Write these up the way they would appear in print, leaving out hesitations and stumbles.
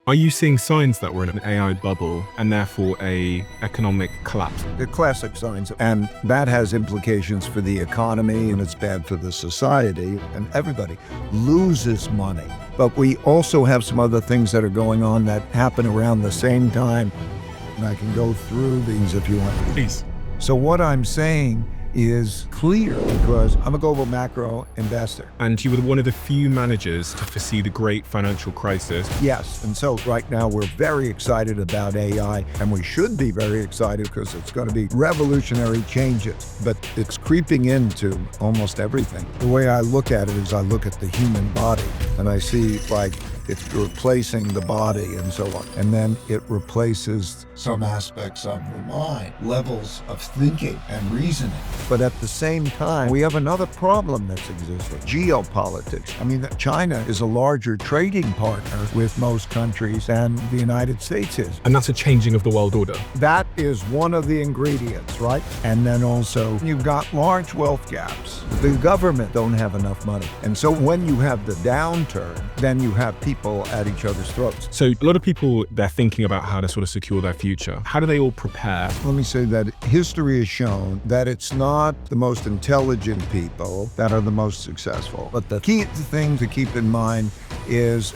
Are you seeing signs that we're in an AI bubble and therefore a economic collapse? The classic signs, and that has implications for the economy, and it's bad for the society, and everybody loses money. But we also have some other things that are going on that happen around the same time, and I can go through these if you want. Please. So what I'm saying is clear because I'm a global macro investor. And you were one of the few managers to foresee the great financial crisis. Yes, and so right now we're very excited about AI, and we should be very excited because it's going to be revolutionary changes, but it's creeping into almost everything. The way I look at it is I look at the human body, and I see like it's replacing the body and so on. And then it replaces some aspects of the mind, levels of thinking and reasoning. But at the same time, we have another problem that's existing, geopolitics. I mean, China is a larger trading partner with most countries than the United States is. And that's a changing of the world order. That is one of the ingredients, right? And then also you've got large wealth gaps. The government don't have enough money. And so when you have the downturn, then you have people at each other's throats. So a lot of people, they're thinking about how to sort of secure their future. How do they all prepare? Let me say that history has shown that it's not the most intelligent people that are the most successful. But the key thing to keep in mind is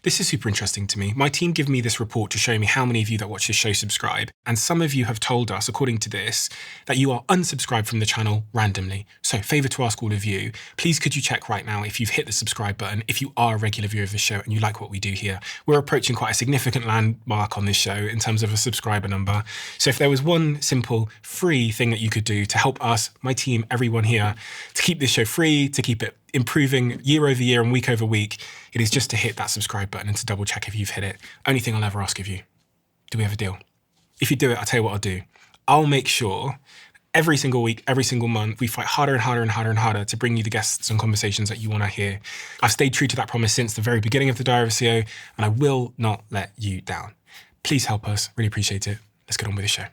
This is super interesting to me. My team give me this report to show me how many of you that watch this show subscribe. And some of you have told us, according to this, that you are unsubscribed from the channel randomly. So favor to ask all of you, please could you check right now if you've hit the subscribe button, if you are a regular viewer of the show and you like what we do here. We're approaching quite a significant landmark on this show in terms of a subscriber number. So if there was one simple free thing that you could do to help us, my team, everyone here, to keep this show free, to keep it improving year over year and week over week, it is just to hit that subscribe button and to double check if you've hit it. Only thing I'll ever ask of you. Do we have a deal? If you do it, I'll tell you what I'll do. I'll make sure every single week, every single month, we fight harder and harder and harder and harder to bring you the guests and conversations that you want to hear. I've stayed true to that promise since the very beginning of the Diversify, and I will not let you down. Please help us. Really appreciate it. Let's get on with the show.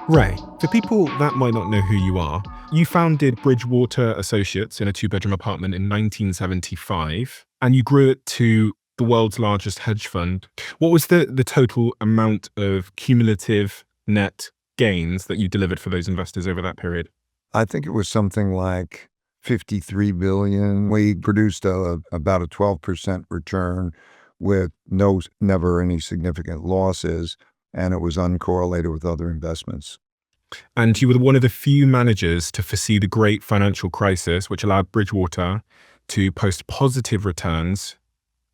Ray, for people that might not know who you are, you founded Bridgewater Associates in a 2-bedroom apartment in 1975, and you grew it to the world's largest hedge fund. What was the total amount of cumulative net gains that you delivered for those investors over that period? I think it was something like 53 billion. We produced about a 12% return with never any significant losses, and it was uncorrelated with other investments. And you were one of the few managers to foresee the great financial crisis, which allowed Bridgewater to post positive returns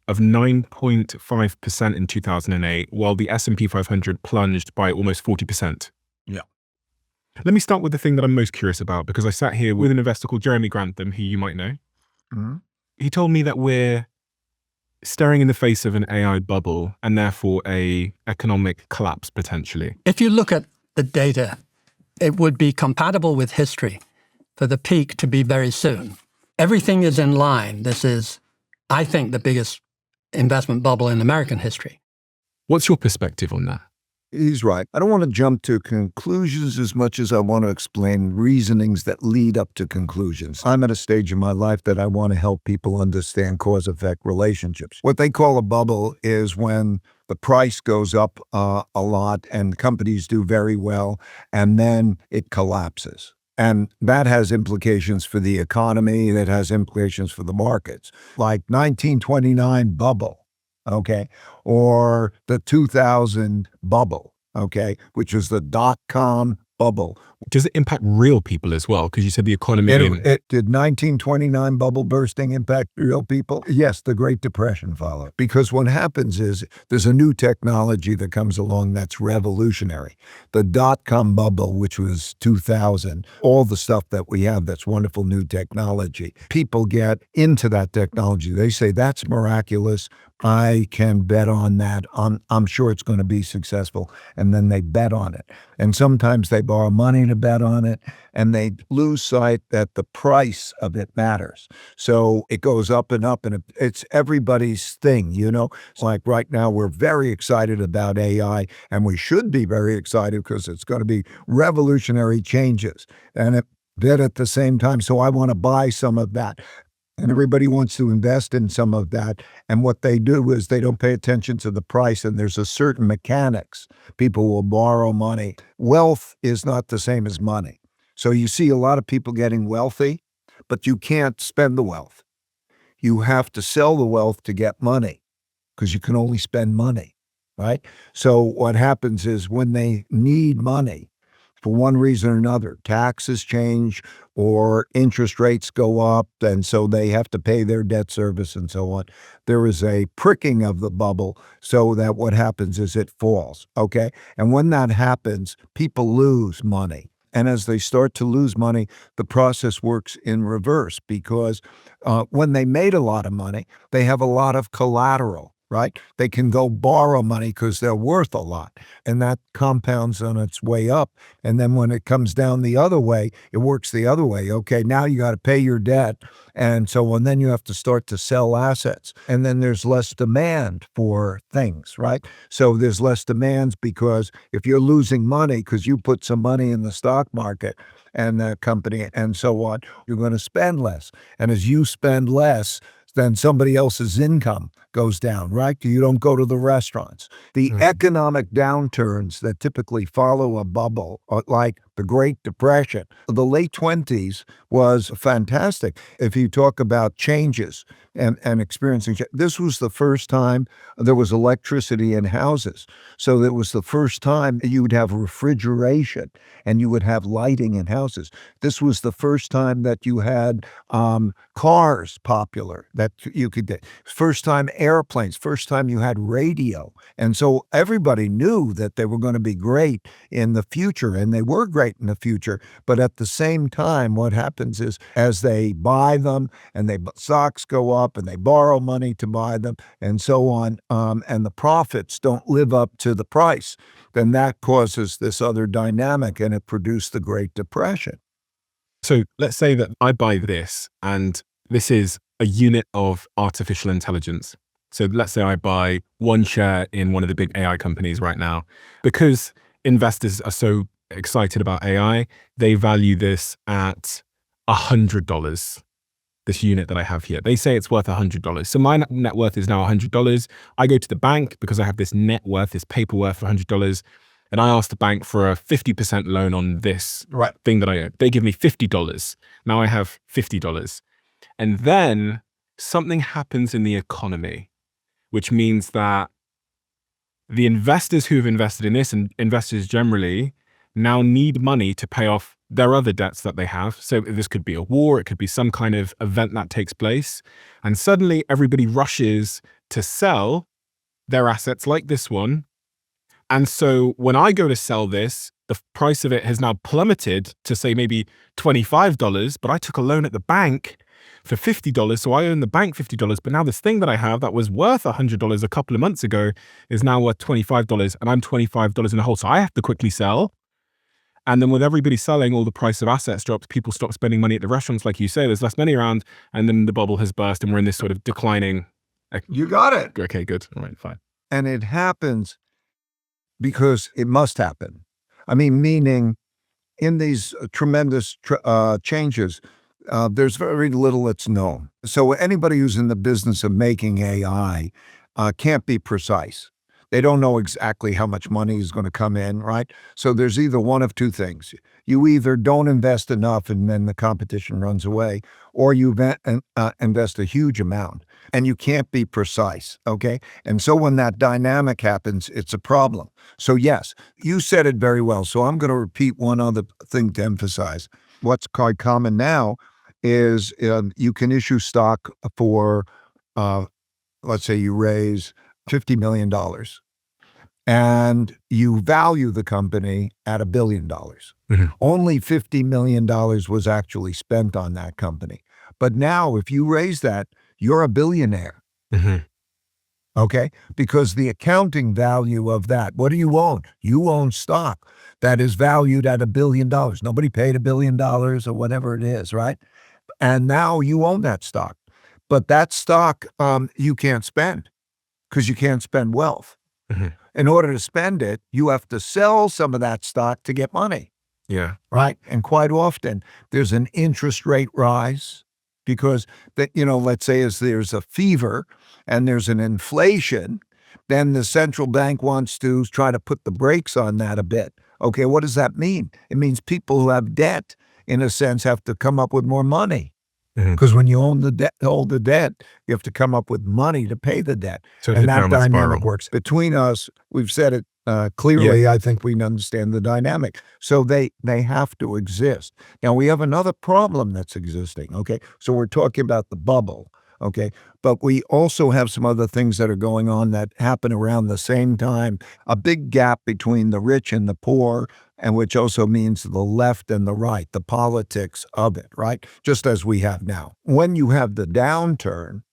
of 9.5% in 2008, while the S&P 500 plunged by almost 40%. Yeah. Let me start with the thing that I'm most curious about, because I sat here with an investor called Jeremy Grantham, who you might know. Mm-hmm. He told me that we're staring in the face of an AI bubble and therefore a economic collapse potentially. If you look at the data, it would be compatible with history for the peak to be very soon. Everything is in line. This is, I think, the biggest investment bubble in American history. What's your perspective on that? He's right. I don't want to jump to conclusions as much as I want to explain reasonings that lead up to conclusions. I'm at a stage in my life that I want to help people understand cause-effect relationships. What they call a bubble is when the price goes up a lot and companies do very well, and then it collapses. And that has implications for the economy, that has implications for the markets, like 1929 bubble. Okay, or the 2000 bubble, okay, which was the dot-com bubble. Does it impact real people as well? Because you said the economy. It did 1929 bubble bursting impact real people? Yes, the Great Depression followed. Because what happens is there's a new technology that comes along that's revolutionary. The dot-com bubble, which was 2000, all the stuff that we have that's wonderful new technology. People get into that technology. They say, that's miraculous. I can bet on that. I'm sure it's going to be successful. And then they bet on it. And sometimes they borrow money to bet on it, and they lose sight that the price of it matters. So it goes up, and it's everybody's thing, you know? Like right now, we're very excited about AI, and we should be very excited because it's going to be revolutionary changes. And Then at the same time, so I want to buy some of that. And everybody wants to invest in some of that. And what they do is they don't pay attention to the price, and there's a certain mechanics. People will borrow money. Wealth is not the same as money. So you see a lot of people getting wealthy, but you can't spend the wealth. You have to sell the wealth to get money because you can only spend money, right? So what happens is when they need money, for one reason or another, taxes change or interest rates go up, and so they have to pay their debt service and so on. There is a pricking of the bubble so that what happens is it falls, okay? And when that happens, people lose money. And as they start to lose money, the process works in reverse because when they made a lot of money, they have a lot of collateral, right? They can go borrow money because they're worth a lot, and that compounds on its way up. And then when it comes down the other way, it works the other way. Okay, now you got to pay your debt, and so on. Then you have to start to sell assets, and then there's less demand for things, right? So there's less demands because if you're losing money because you put some money in the stock market and the company and so on, you're going to spend less. And as you spend less, then somebody else's income goes down, right? You don't go to the restaurants. The economic downturns that typically follow a bubble, like the Great Depression, the late 20s was fantastic. If you talk about changes and experiencing, this was the first time there was electricity in houses. So it was the first time you would have refrigeration and you would have lighting in houses. This was the first time that you had cars popular that you could get. First time airplanes, first time you had radio. And so everybody knew that they were going to be great in the future, and they were great in the future. But at the same time, what happens is as they buy them and stocks go up and they borrow money to buy them and so on, and the profits don't live up to the price, then that causes this other dynamic, and it produced the Great Depression. So let's say that I buy this, and this is a unit of artificial intelligence. So let's say I buy one share in one of the big AI companies right now. Because investors are so excited about AI, they value this at $100. This unit that I have here, they say it's worth $100. So my net worth is now $100. I go to the bank because I have this net worth, this paper worth of $100. And I ask the bank for a 50% loan on this thing that I own. They give me $50. Now I have $50. And then something happens in the economy, which means that the investors who have invested in this, and investors generally, now need money to pay off their other debts that they have. So this could be a war, it could be some kind of event that takes place. And suddenly everybody rushes to sell their assets like this one. And so when I go to sell this, the price of it has now plummeted to say maybe $25, but I took a loan at the bank for $50. So I owe the bank $50, but now this thing that I have that was worth $100 a couple of months ago is now worth $25, and I'm $25 in the hole. So I have to quickly sell. And then with everybody selling, all the price of assets drops, people stop spending money at the restaurants, like you say, there's less money around, and then the bubble has burst and we're in this sort of declining. You got it. Okay, good. All right, fine. And it happens because it must happen. I mean, meaning in these tremendous changes, there's very little that's known. So anybody who's in the business of making AI can't be precise. They don't know exactly how much money is going to come in, right? So there's either one of two things. You either don't invest enough and then the competition runs away, or you invest a huge amount and you can't be precise, okay? And so when that dynamic happens, it's a problem. So yes, you said it very well. So I'm going to repeat one other thing to emphasize. What's quite common now is you can issue stock for, let's say you raise $50 million and you value the company at $1 billion. Mm-hmm. Only $50 million was actually spent on that company. But now if you raise that, you're a billionaire. Mm-hmm. Okay? Because the accounting value of that, what do you own? You own stock that is valued at $1 billion. Nobody paid $1 billion or whatever it is, right? And now you own that stock. But that stock you can't spend because you can't spend wealth. Mm-hmm. In order to spend it, you have to sell some of that stock to get money. Yeah. right? And quite often there's an interest rate rise because let's say as there's a fever and there's an inflation, then the central bank wants to try to put the brakes on that a bit. Okay, what does that mean? It means people who have debt, in a sense, have to come up with more money. Mhm. Because when you hold the debt, you have to come up with money to pay the debt. So And the that downward dynamic spiral. works. Between us, we've said it clearly. I think we understand the dynamic. So they have to exist. Now, we have another problem that's existing, okay? So we're talking about the bubble, okay? But we also have some other things that are going on that happen around the same time. A big gap between the rich and the poor, and which also means the left and the right, the politics of it, right? Just as we have now. When you have the downturn,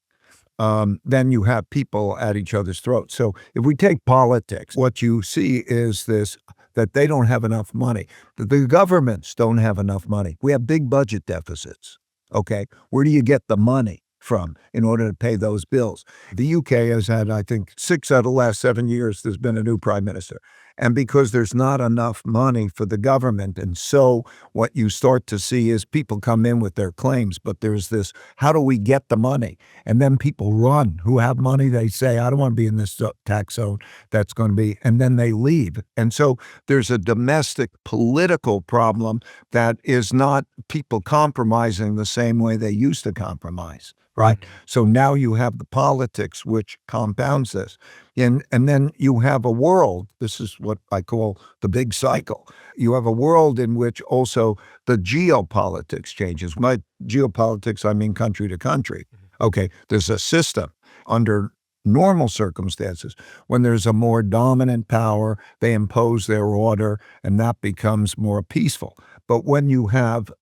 then you have people at each other's throats. So if we take politics, what you see is that they don't have enough money, that the governments don't have enough money. We have big budget deficits, okay? Where do you get the money from in order to pay those bills? The UK has had, I think, 6 out of the last 7 years, there's been a new prime minister. And because there's not enough money for the government, and so what you start to see is people come in with their claims, but there's this, how do we get the money? And then people run who have money. They say, I don't want to be in this tax zone. That's going to be, and then they leave. And so there's a domestic political problem that is not people compromising the same way they used to compromise, right? So now you have the politics, which compounds this. And then you have a world, this is what I call the big cycle. You have a world in which also the geopolitics changes. By geopolitics, I mean country to country. Okay, there's a system under normal circumstances. When there's a more dominant power, they impose their order, and that becomes more peaceful. But when you have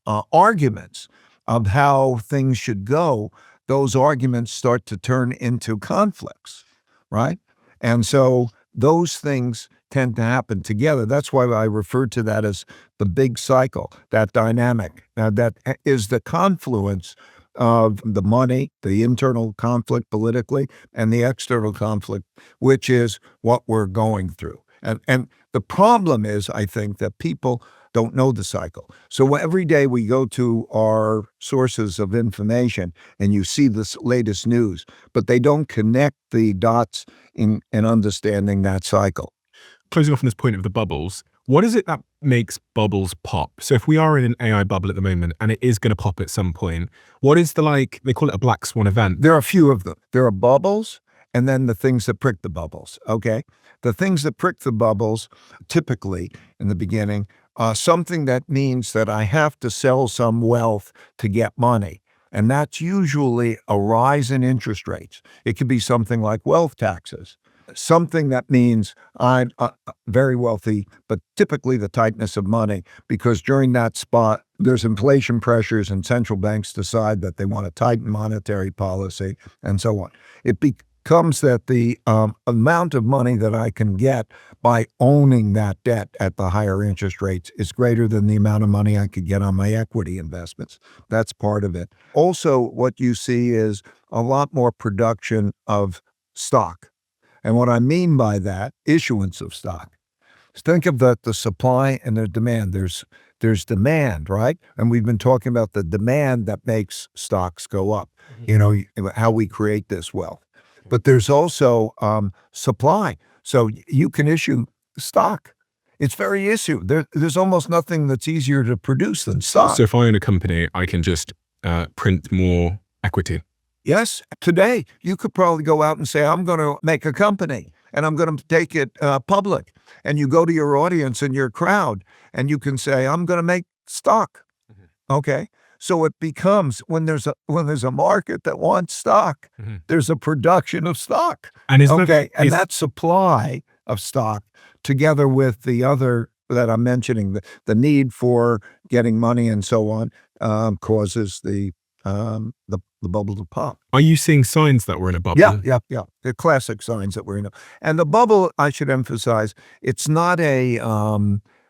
arguments of how things should go, those arguments start to turn into conflicts, right? And so those things tend to happen together. That's why I refer to that as the big cycle, that dynamic. Now, that is the confluence of the money, the internal conflict politically, and the external conflict, which is what we're going through. And the problem is, I think, that people don't know the cycle. So every day we go to our sources of information and you see this latest news, but they don't connect the dots in understanding that cycle. Closing off on this point of the bubbles, what is it that makes bubbles pop? So if we are in an AI bubble at the moment and it is going to pop at some point, what is they call it a black swan event. There are a few of them. There are bubbles and then the things that prick the bubbles, okay? The things that prick the bubbles, typically in the beginning, something that means that I have to sell some wealth to get money. And that's usually a rise in interest rates. It could be something like wealth taxes, something that means I'm very wealthy, but typically the tightness of money, because during that spot, there's inflation pressures and central banks decide that they want to tighten monetary policy and so on. It becomes that the amount of money that I can get by owning that debt at the higher interest rates is greater than the amount of money I could get on my equity investments. That's part of it. Also, what you see is a lot more production of stock. And what I mean by that, issuance of stock. Think of the supply and the demand. There's demand, right? And we've been talking about the demand that makes stocks go up, how we create this wealth. But there's also supply. So you can issue stock. It's very easy. There's almost nothing that's easier to produce than stock. So if I own a company, I can just print more equity. Yes, today you could probably go out and say, I'm going to make a company and I'm going to take it public. And you go to your audience and your crowd and you can say, I'm going to make stock. Okay. So it becomes when there's a market that wants stock, there's a production of stock. And and that supply of stock together with the other that I'm mentioning, the need for getting money and so on, causes the bubble to pop. Are you seeing signs that we're in a bubble? Yeah. The classic signs that we're in. And the bubble, I should emphasize, it's not a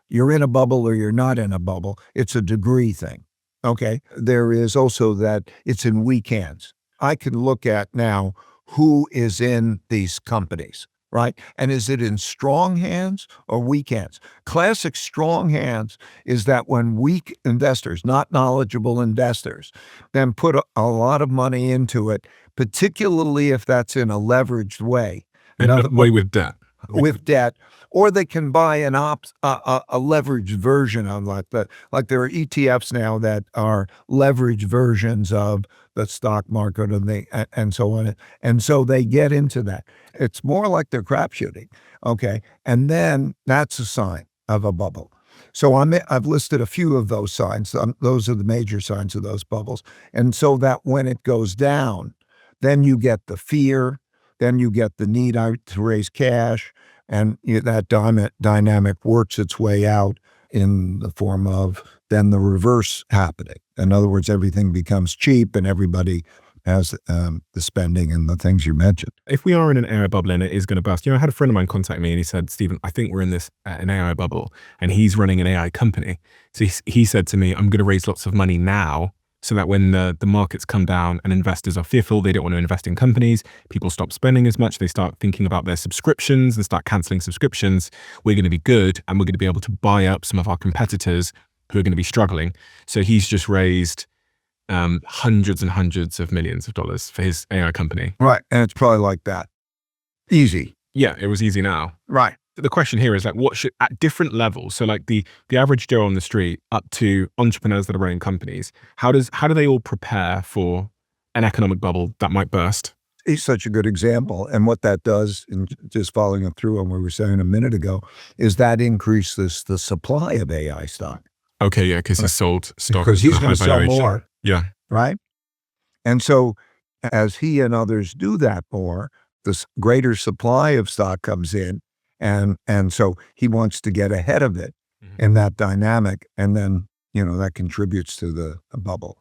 you're in a bubble or you're not in a bubble. It's a degree thing. Okay. There is also that it's in weak hands. I can look at now who is in these companies, right? And is it in strong hands or weak hands? Classic strong hands is that when weak investors, not knowledgeable investors, then put a lot of money into it, particularly if that's in a leveraged way. Way with debt. With debt, or they can buy a leveraged version of that. Like there are ETFs now that are leveraged versions of the stock market and so on. And so they get into that. It's more like they're crap shooting. Okay. And then that's a sign of a bubble. So I've listed a few of those signs. Those are the major signs of those bubbles. And so that when it goes down, then you get the fear, then you get the need to raise cash, and that dynamic works its way out in the form of then the reverse happening. In other words, everything becomes cheap and everybody has the spending and the things you mentioned. If we are in an AI bubble and it is going to burst, I had a friend of mine contact me and he said, Stephen, I think we're in an AI bubble, and he's running an AI company. So he said to me, I'm going to raise lots of money now, so that when the markets come down and investors are fearful, they don't want to invest in companies, people stop spending as much, they start thinking about their subscriptions and start canceling subscriptions, we're going to be good and we're going to be able to buy up some of our competitors who are going to be struggling. So he's just raised hundreds and hundreds of millions of dollars for his AI company. Right. And it's probably like that. Easy. Yeah, it was easy now. Right. The question here is like, what should, at different levels, so like the average Joe on the street up to entrepreneurs that are running companies, how do they all prepare for an economic bubble that might burst? He's such a good example. And what that does, and just following up through on what we were saying a minute ago, is that increases the supply of AI stock. Okay, yeah, because he's sold stock. Because he's going to sell more. Yeah. Right? And so as he and others do that more, this greater supply of stock comes in. And so he wants to get ahead of it in that dynamic. And then, that contributes to the bubble.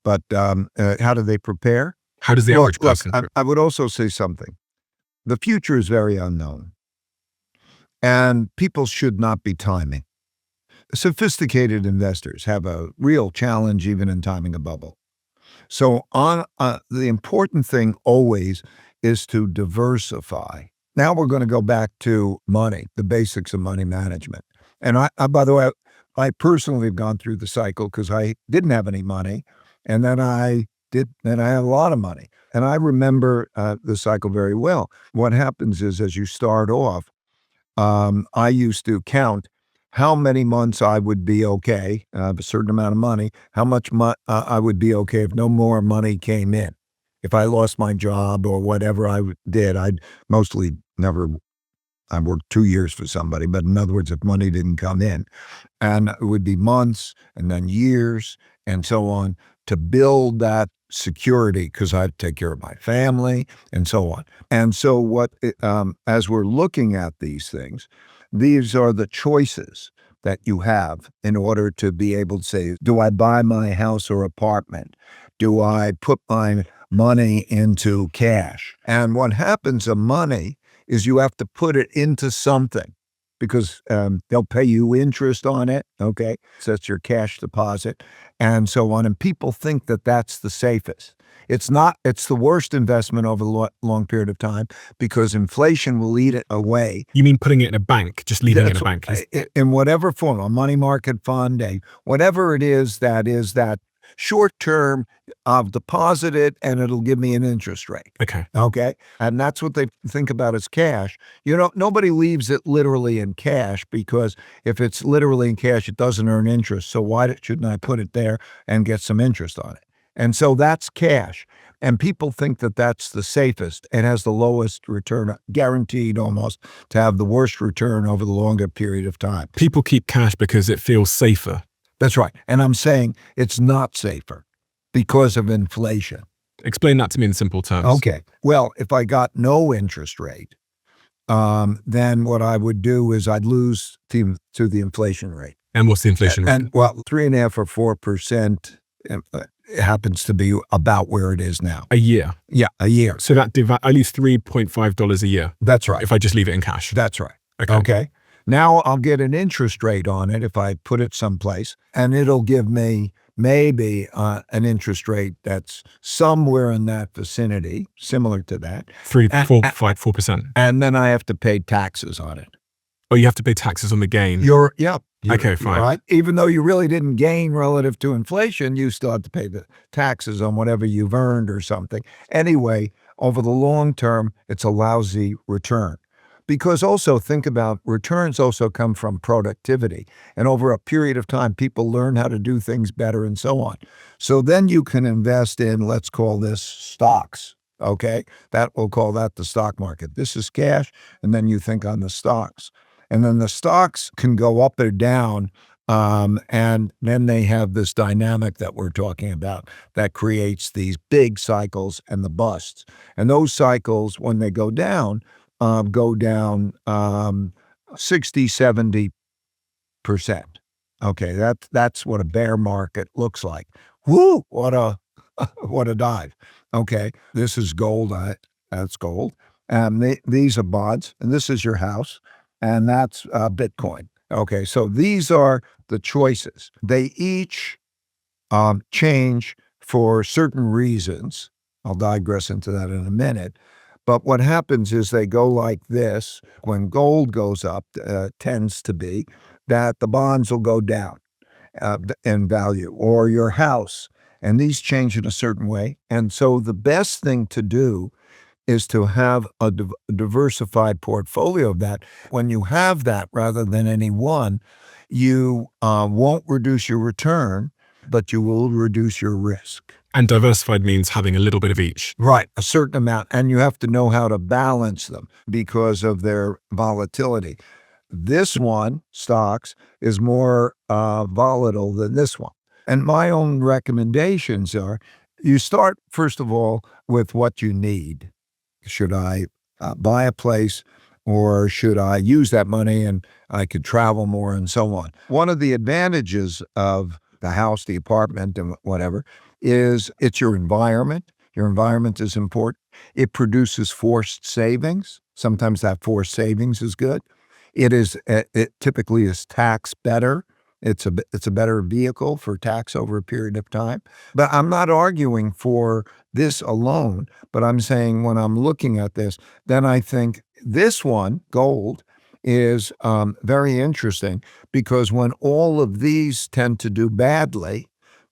But how do they prepare? How does the average person? I would also say something. The future is very unknown. And people should not be timing. Sophisticated investors have a real challenge even in timing a bubble. So the important thing always is to diversify. Now we're going to go back to money, the basics of money management. And I by the way, I personally have gone through the cycle because I didn't have any money. And then I had a lot of money. And I remember the cycle very well. What happens is as you start off, I used to count how many months I would be okay, a certain amount of money, how much I would be okay if no more money came in. If I lost my job or whatever I did, I'd mostly I worked 2 years for somebody, but in other words, if money didn't come in, and it would be months and then years and so on to build that security because I had to take care of my family and so on. And so as we're looking at these things, these are the choices that you have in order to be able to say, do I buy my house or apartment? Do I put my money into cash? And what happens to money is you have to put it into something because they'll pay you interest on it, okay? So that's your cash deposit and so on. And people think that that's the safest. It's not. It's the worst investment over a long period of time because inflation will eat it away. You mean putting it in a bank, just leaving it in a bank? In whatever form, a money market fund, whatever it is that short term, I've deposited and it'll give me an interest rate. Okay. And that's what they think about as cash. Nobody leaves it literally in cash because if it's literally in cash, it doesn't earn interest. So why shouldn't I put it there and get some interest on it? And so that's cash. And people think that that's the safest and has the lowest return, guaranteed almost to have the worst return over the longer period of time. People keep cash because it feels safer. That's right. And I'm saying it's not safer because of inflation. Explain that to me in simple terms. Okay. Well, if I got no interest rate, then what I would do is I'd lose to the inflation rate. And what's the inflation rate? And 3.5% or 4%. It happens to be about where it is now. A year? Yeah, a year. So that I lose $3.5 a year. That's right. If I just leave it in cash. That's right. Okay. Now I'll get an interest rate on it if I put it someplace, and it'll give me maybe an interest rate that's somewhere in that vicinity, similar to that. 3, And- 4, 5, 4%. And then I have to pay taxes on it. Oh, you have to pay taxes on the gain. Okay, fine. Right? Even though you really didn't gain relative to inflation, you still have to pay the taxes on whatever you've earned or something. Anyway, over the long term, it's a lousy return. Because also think about returns also come from productivity. And over a period of time, people learn how to do things better and so on. So then you can invest in, let's call this stocks. Okay, we'll call that the stock market. This is cash, and then you think on the stocks. And then the stocks can go up or down, and then they have this dynamic that we're talking about that creates these big cycles and the busts. And those cycles, when they go down 60, 70%. Okay, that's what a bear market looks like. Woo! What a dive. Okay, this is gold. That's gold. These are bonds, and this is your house, and that's Bitcoin. Okay, so these are the choices. They each change for certain reasons. I'll digress into that in a minute. But what happens is they go like this. When gold goes up, tends to be that the bonds will go down in value, or your house. And these change in a certain way. And so the best thing to do is to have a diversified portfolio of that. When you have that rather than any one, you won't reduce your return, but you will reduce your risk. And diversified means having a little bit of each. Right, a certain amount. And you have to know how to balance them because of their volatility. This one, stocks, is more volatile than this one. And my own recommendations are, you start, first of all, with what you need. Should I buy a place, or should I use that money and I could travel more and so on? One of the advantages of the house, the apartment, and whatever, is it's your environment. Your environment is important. It produces forced savings. Sometimes that forced savings is good. It typically is taxed better. It's a better vehicle for tax over a period of time. But I'm not arguing for this alone, but I'm saying when I'm looking at this, then I think this one, gold, is very interesting, because when all of these tend to do badly,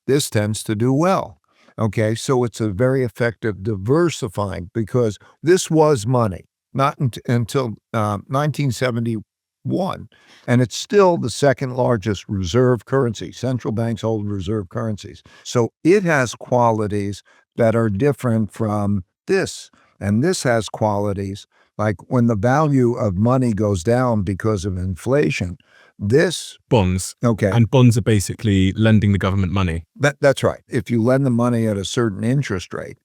this tends to do well. Okay, so it's a very effective diversifying, because this was money, not until 1971, and it's still the second largest reserve currency. Central banks hold reserve currencies. So it has qualities that are different from this, and this has qualities like when the value of money goes down because of inflation, Bonds. okay. And bonds are basically lending the government money. That's right. If you lend the money at a certain interest rate,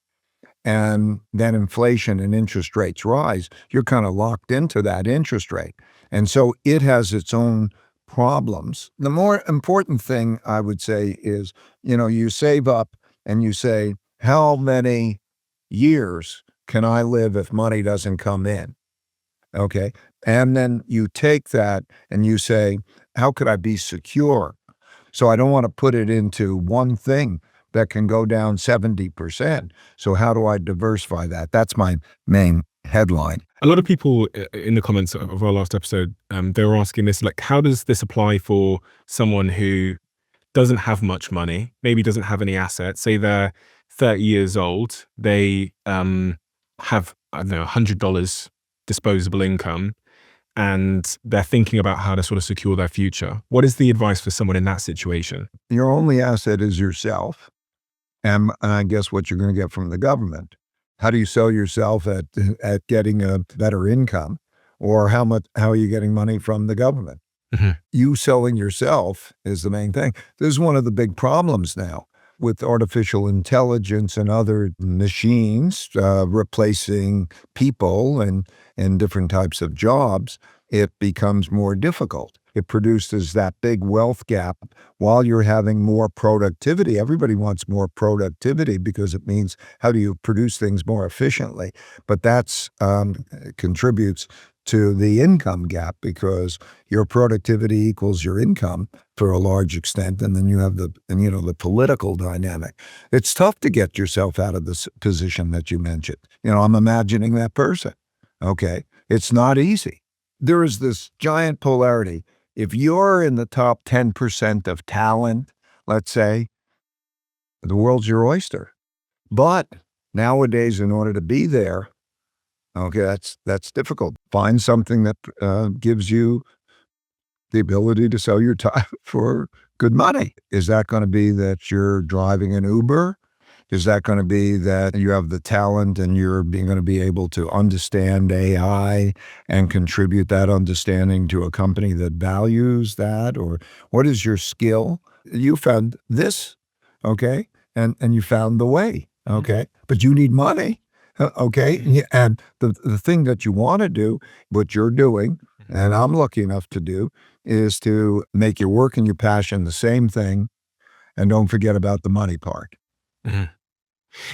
and then inflation and interest rates rise, you're kind of locked into that interest rate. And so it has its own problems. The more important thing I would say is, you save up and you say, how many years can I live if money doesn't come in? Okay. And then you take that and you say, how could I be secure? So I don't want to put it into one thing that can go down 70%. So how do I diversify that? That's my main headline. A lot of people in the comments of our last episode, they were asking this, like, how does this apply for someone who doesn't have much money, maybe doesn't have any assets? Say they're 30 years old, they have, I don't know, $100 disposable income, and they're thinking about how to sort of secure their future. What is the advice for someone in that situation? Your only asset is yourself. And I guess what you're going to get from the government. How do you sell yourself at getting a better income? Or how are you getting money from the government? Mm-hmm. You selling yourself is the main thing. This is one of the big problems now with artificial intelligence and other machines replacing people and different types of jobs. It becomes more difficult. It produces that big wealth gap while you're having more productivity. Everybody wants more productivity because it means how do you produce things more efficiently? But that's contributes to the income gap because your productivity equals your income for a large extent. And then you have the political dynamic. It's tough to get yourself out of this position that you mentioned. I'm imagining that person. Okay. It's not easy. There is this giant polarity. If you're in the top 10% of talent, let's say, the world's your oyster. But nowadays, in order to be there, okay, that's difficult. Find something that gives you the ability to sell your time for good money. Is that going to be that you're driving an Uber? Is that going to be that you have the talent and you're going to be able to understand AI and contribute that understanding to a company that values that? Or what is your skill? You found this, okay, and you found the way, okay, but you need money. Okay. And the thing that you want to do, what you're doing, and I'm lucky enough to do, is to make your work and your passion the same thing. And don't forget about the money part. Mhm.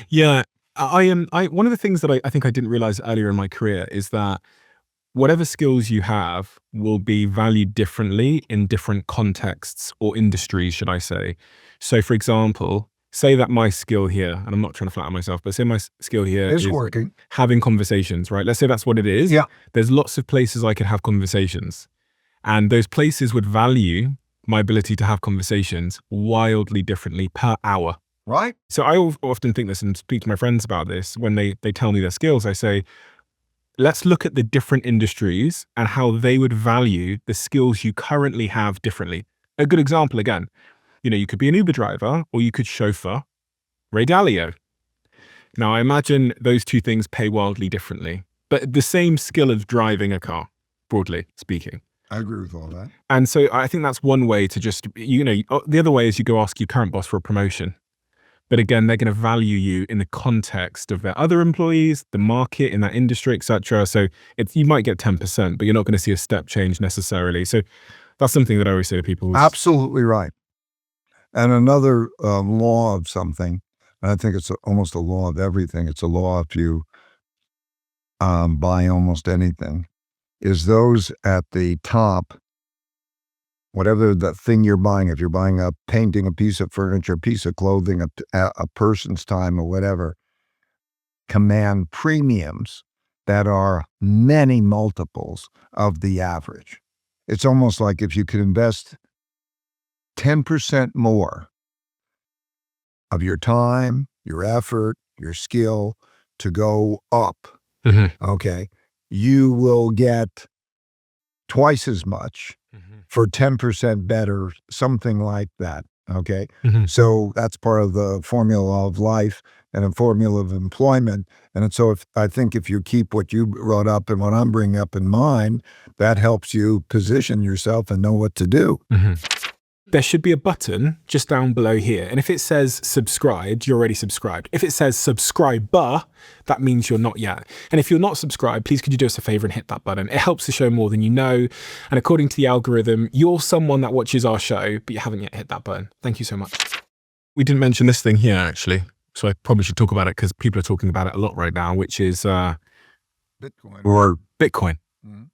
Yeah. One of the things that I think I didn't realize earlier in my career is that whatever skills you have will be valued differently in different contexts or industries, should I say. So for example, say that my skill here, and I'm not trying to flatter myself, but say my skill here It's is working. having conversations, right? Let's say that's what it is. Yeah. There's lots of places I could have conversations, and those places would value my ability to have conversations wildly differently per hour. Right? So I often think this and speak to my friends about this when they tell me their skills. I say, let's look at the different industries and how they would value the skills you currently have differently. A good example, again, you could be an Uber driver or you could chauffeur Ray Dalio. Now, I imagine those two things pay wildly differently, but the same skill of driving a car, broadly speaking. I agree with all that. And so I think that's one way to just, the other way is you go ask your current boss for a promotion. But again, they're going to value you in the context of their other employees, the market in that industry, etc. So you might get 10%, but you're not going to see a step change necessarily. So that's something that I always say to people. Absolutely right. And another law of something, and I think it's almost a law of everything. It's a law if you buy almost anything, is those at the top, whatever the thing you're buying, if you're buying a painting, a piece of furniture, a piece of clothing, a person's time or whatever, command premiums that are many multiples of the average. It's almost like if you could invest 10% more of your time, your effort, your skill to go up, okay, you will get twice as much for 10% better, something like that, okay? So that's part of the formula of life and a formula of employment. And so I think if you keep what you brought up and what I'm bringing up in mind, that helps you position yourself and know what to do. There should be a button just down below here. And if it says subscribed, you're already subscribed. If it says subscriber, that means you're not yet. And if you're not subscribed, please could you do us a favor and hit that button? It helps the show more than you know. And according to the algorithm, you're someone that watches our show, but you haven't yet hit that button. Thank you so much. We didn't mention this thing here, actually. So I probably should talk about it because people are talking about it a lot right now, which is Bitcoin. or Bitcoin. Mhm.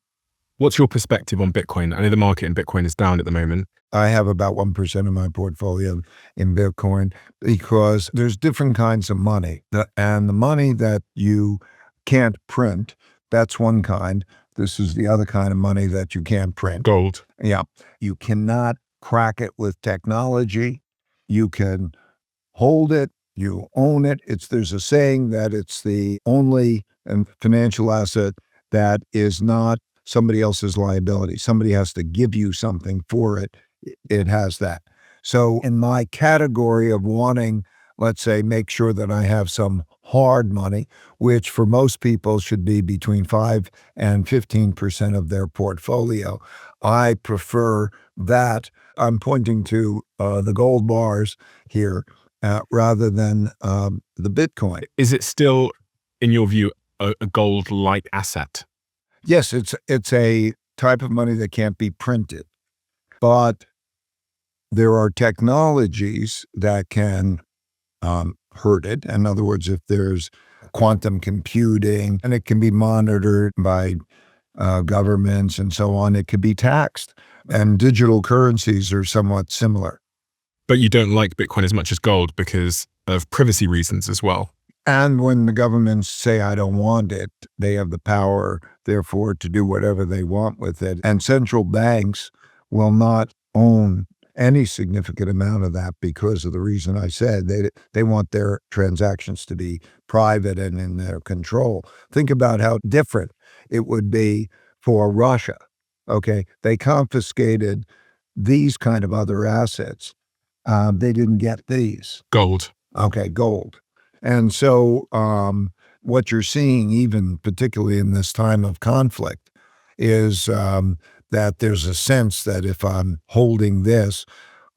What's your perspective on Bitcoin? I know the market in Bitcoin is down at the moment. I have about 1% of my portfolio in Bitcoin because there's different kinds of money. And the money that you can't print, that's one kind. This is the other kind of money that you can't print. Gold. Yeah. You cannot crack it with technology. You can hold it. You own it. There's a saying that it's the only financial asset that is not somebody else's liability. Somebody has to give you something for it. It has that. So in my category of wanting, let's say, make sure that I have some hard money, which for most people should be between 5 and 15% of their portfolio, I prefer that. I'm pointing to the gold bars here rather than the Bitcoin. Is it still, in your view, a gold-like asset? Yes, it's a type of money that can't be printed, but there are technologies that can hurt it. In other words, if there's quantum computing and it can be monitored by governments and so on, it could be taxed. And digital currencies are somewhat similar. But you don't like Bitcoin as much as gold because of privacy reasons as well. And when the governments say, I don't want it, they have the power, therefore, to do whatever they want with it. And central banks will not own any significant amount of that because of the reason I said. They want their transactions to be private and in their control. Think about how different it would be for Russia. Okay, they confiscated these kind of other assets. They didn't get these. Gold. Okay, gold. And so what you're seeing, even particularly in this time of conflict, is that there's a sense that if I'm holding this,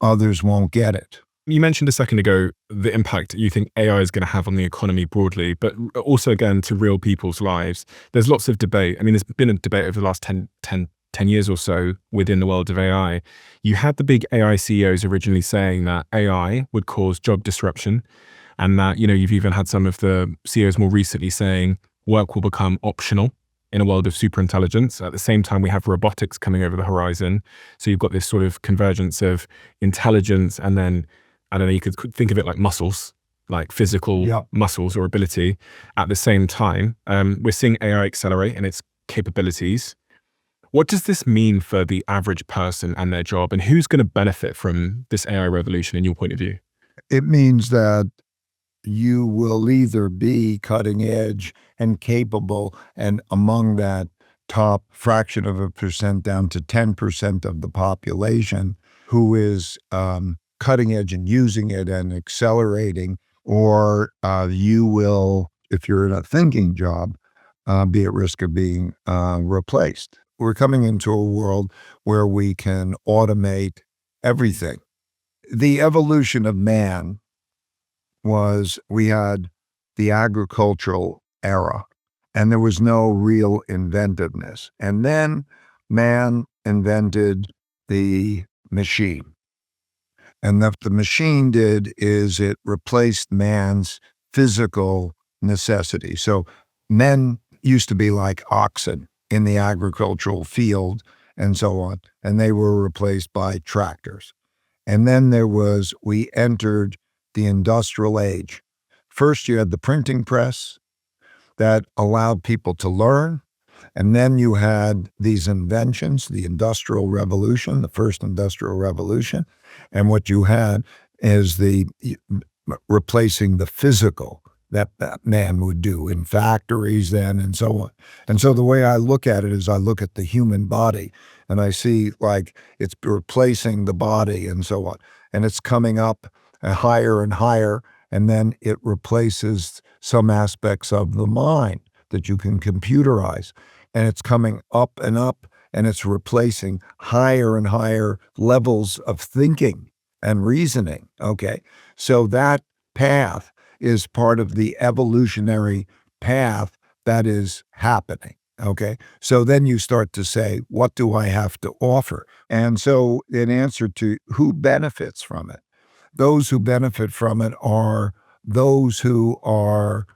others won't get it. You mentioned a second ago the impact you think AI is going to have on the economy broadly, but also, again, to real people's lives. There's lots of debate. I mean, there's been a debate over the last 10 years or so within the world of AI. You had the big AI CEOs originally saying that AI would cause job disruption, and that, you've even had some of the CEOs more recently saying work will become optional in a world of superintelligence. At the same time, we have robotics coming over the horizon. So you've got this sort of convergence of intelligence, and then, I don't know, you could think of it like muscles, like physical muscles or ability. At the same time, we're seeing AI accelerate in its capabilities. What does this mean for the average person and their job, and who's going to benefit from this AI revolution in your point of view? It means that you will either be cutting edge and capable, and among that top fraction of a percent down to 10% of the population who is cutting edge and using it and accelerating, or you will, if you're in a thinking job, be at risk of being replaced. We're coming into a world where we can automate everything. The evolution of man was, we had the agricultural era, and there was no real inventiveness. And then man invented the machine. And what the machine did is it replaced man's physical necessity. So men used to be like oxen in the agricultural field and so on, and they were replaced by tractors. And then we entered the industrial age. First, you had the printing press that allowed people to learn. And then you had these inventions, the Industrial Revolution, the first Industrial Revolution. And what you had is the replacing the physical that man would do in factories then and so on. And so the way I look at it is I look at the human body and I see like it's replacing the body and so on. And it's coming up higher and higher, and then it replaces some aspects of the mind that you can computerize. And it's coming up, and it's replacing higher and higher levels of thinking and reasoning, okay? So that path is part of the evolutionary path that is happening, okay? So then you start to say, what do I have to offer? And so in answer to who benefits from it, those who benefit from it are those who are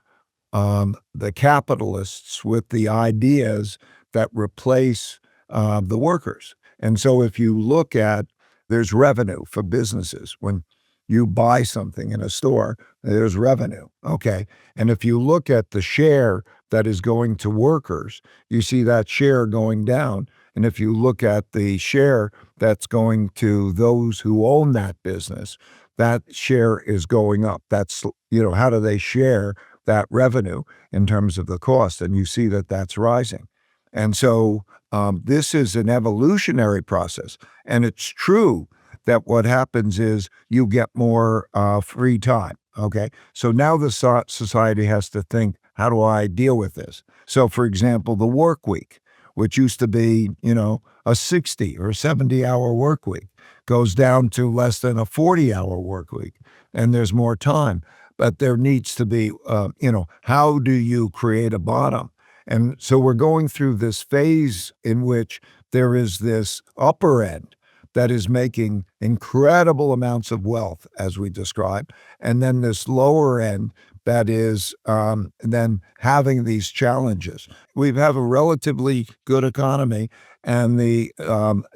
the capitalists with the ideas that replace the workers. And so if you look at, there's revenue for businesses. When you buy something in a store, there's revenue, okay? And if you look at the share that is going to workers, you see that share going down. And if you look at the share that's going to those who own that business, that share is going up. That's, how do they share that revenue in terms of the cost? And you see that that's rising. And so this is an evolutionary process. And it's true that what happens is you get more free time, okay? So now the society has to think, how do I deal with this? So for example, the work week, which used to be, a 60 or 70-hour work week, goes down to less than a 40-hour work week, and there's more time. But there needs to be, how do you create a bottom? And so we're going through this phase in which there is this upper end that is making incredible amounts of wealth, as we described, and then this lower end that is then having these challenges. We have a relatively good economy, and the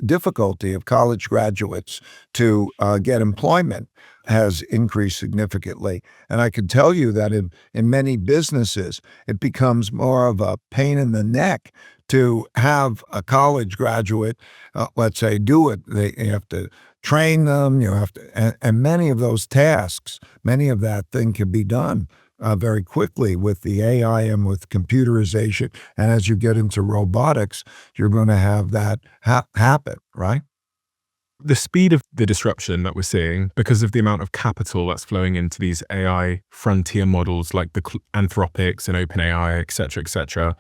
difficulty of college graduates to get employment has increased significantly. And I can tell you that in many businesses, it becomes more of a pain in the neck to have a college graduate, let's say, do it. You have to train them, you have to, and many of those tasks, many of that thing can be done very quickly with the AI and with computerization. And as you get into robotics, you're going to have that happen, right? The speed of the disruption that we're seeing, because of the amount of capital that's flowing into these AI frontier models like the Anthropics and OpenAI, et cetera,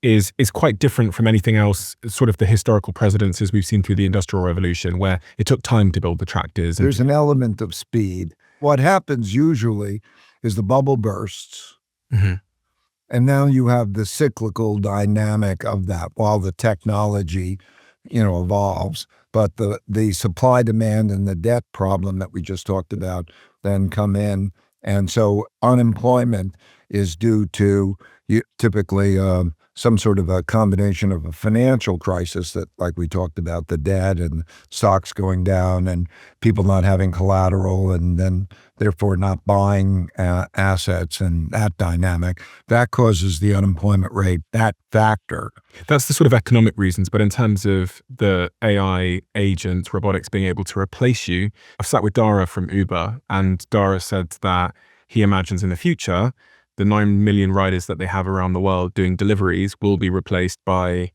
is quite different from anything else, sort of the historical precedences we've seen through the Industrial Revolution, where it took time to build the tractors. There's an element of speed. What happens usually is the bubble bursts, Mhm. and now you have the cyclical dynamic of that while the technology, evolves. But the supply demand and the debt problem that we just talked about then come in. And so unemployment is due to typically some sort of a combination of a financial crisis that, like we talked about, the debt and stocks going down and people not having collateral and then therefore not buying assets, and that dynamic, that causes the unemployment rate, that factor. That's the sort of economic reasons. But in terms of the AI agents, robotics being able to replace you, I've sat with Dara from Uber, and Dara said that he imagines in the future, the 9 million riders that they have around the world doing deliveries will be replaced by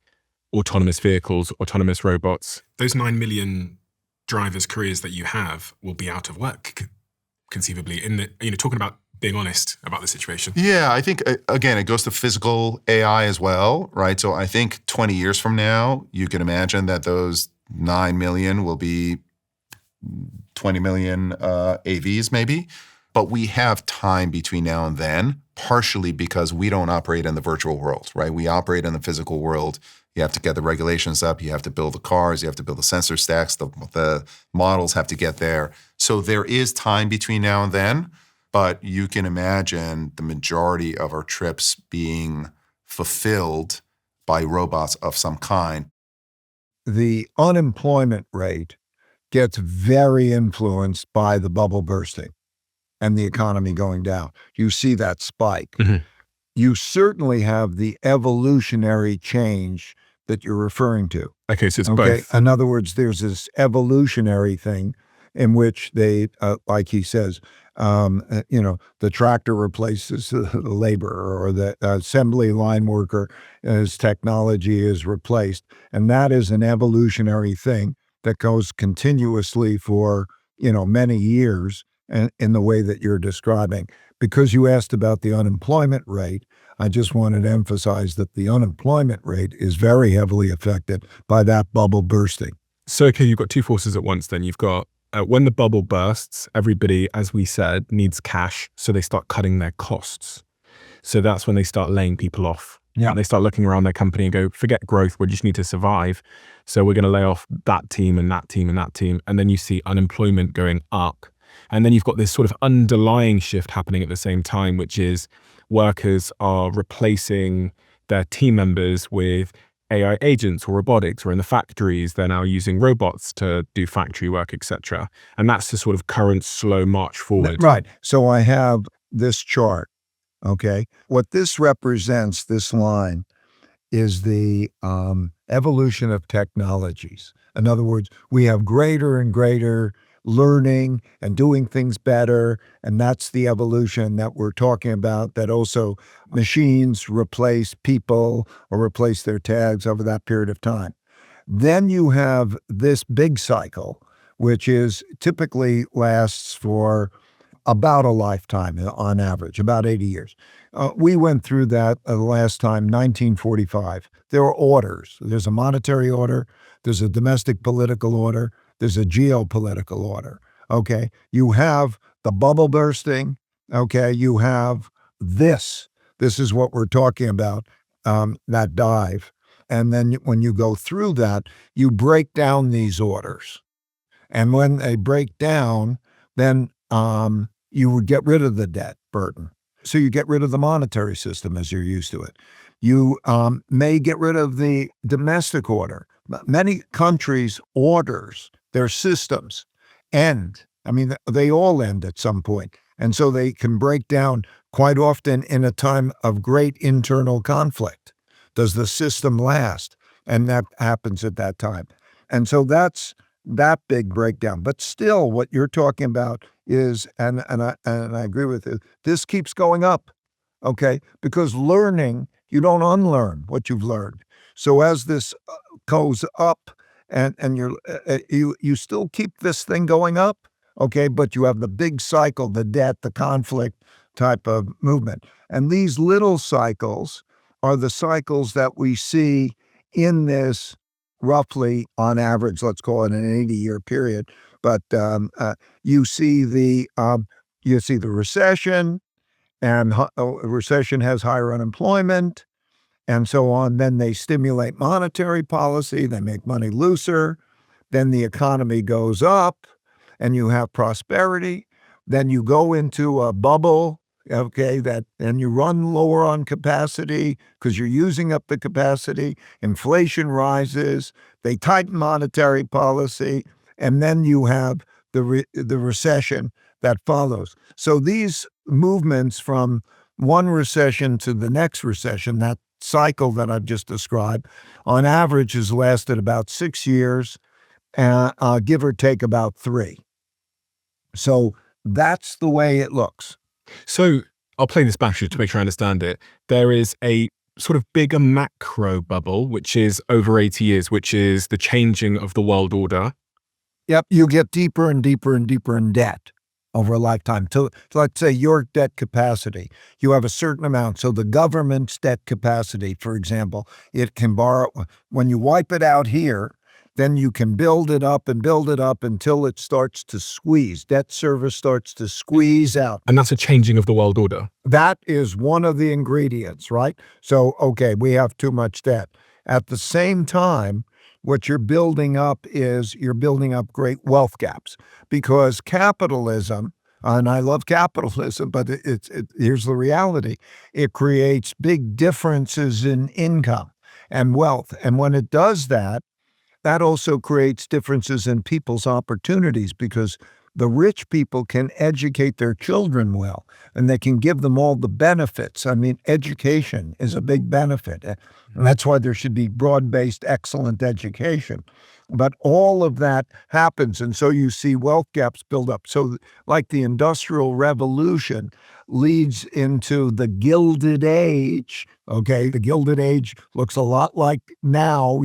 autonomous vehicles, autonomous robots. Those 9 million drivers' careers that you have will be out of work, conceivably, talking about being honest about the situation. Yeah, I think, again, it goes to physical AI as well, right? So I think 20 years from now, you can imagine that those 9 million will be 20 million AVs maybe. But we have time between now and then, partially because we don't operate in the virtual world, right? We operate in the physical world. You have to get the regulations up. You have to build the cars. You have to build the sensor stacks. The models have to get there. So there is time between now and then, but you can imagine the majority of our trips being fulfilled by robots of some kind. The unemployment rate gets very influenced by the bubble bursting and the economy going down. You see that spike. Mhm. You certainly have the evolutionary change that you're referring to. Okay, so it's Okay. both. In other words, there's this evolutionary thing in which they, like he says, the tractor replaces the laborer, or the assembly line worker as technology is replaced. And that is an evolutionary thing that goes continuously for, many years, and in the way that you're describing. Because you asked about the unemployment rate, I just wanted to emphasize that the unemployment rate is very heavily affected by that bubble bursting. So, okay, you've got two forces at once then. You've got, when the bubble bursts, everybody, as we said, needs cash, so they start cutting their costs. So that's when they start laying people off. Yeah. And they start looking around their company and go, forget growth, we just need to survive. So we're going to lay off that team and that team and that team. And then you see unemployment going up. And then you've got this sort of underlying shift happening at the same time, which is workers are replacing their team members with AI agents or robotics, or in the factories, they're now using robots to do factory work, etc. And that's the sort of current slow march forward. Right. So I have this chart, okay? What this represents, this line, is the evolution of technologies. In other words, we have greater and greater learning and doing things better, and that's the evolution that we're talking about, that also machines replace people or replace their tags over that period of time. Then you have this big cycle, which is typically lasts for about a lifetime on average, about 80 years. We went through that last time, 1945. There are orders. There's a monetary order, there's a domestic political order, there's a geopolitical order, okay? You have the bubble bursting, okay? You have this. This is what we're talking about, that dive. And then when you go through that, you break down these orders. And when they break down, then you would get rid of the debt burden. So you get rid of the monetary system as you're used to it. You may get rid of the domestic order. Many countries' orders, their systems end. I mean, they all end at some point. And so they can break down quite often in a time of great internal conflict. Does the system last? And that happens at that time. And so that's that big breakdown. But still, what you're talking about is, and I agree with you, this keeps going up, okay? Because learning, you don't unlearn what you've learned. So as this goes up, and you still keep this thing going up, okay? But you have the big cycle, the debt, the conflict type of movement. And these little cycles are the cycles that we see in this roughly on average, let's call it an 80-year period. But you see the recession, and a recession has higher unemployment, and so on. Then they stimulate monetary policy. They make money looser. Then the economy goes up, and you have prosperity. Then you go into a bubble. Okay, and you run lower on capacity because you're using up the capacity. Inflation rises. They tighten monetary policy, and then you have the recession that follows. So these movements from one recession to the next recession, that cycle that I've just described, on average has lasted about 6 years, give or take about 3. So that's the way it looks. So I'll play this back to make sure I understand it. There is a sort of bigger macro bubble, which is over 80 years, which is the changing of the world order. Yep, you get deeper and deeper and deeper in debt over a lifetime. So let's say your debt capacity, you have a certain amount. So the government's debt capacity, for example, it can borrow, when you wipe it out here, then you can build it up until it starts to squeeze. Debt service starts to squeeze out. And that's a changing of the world order. That is one of the ingredients, right? So, okay, we have too much debt. At the same time, what you're building up is you're building up great wealth gaps, because capitalism, and I love capitalism, but here's the reality. It creates big differences in income and wealth. And when it does that, that also creates differences in people's opportunities, because the rich people can educate their children well, and they can give them all the benefits. I mean, education is a big benefit, and that's why there should be broad-based, excellent education. But all of that happens, and so you see wealth gaps build up. So like the Industrial Revolution leads into the Gilded Age, okay? The Gilded Age looks a lot like now,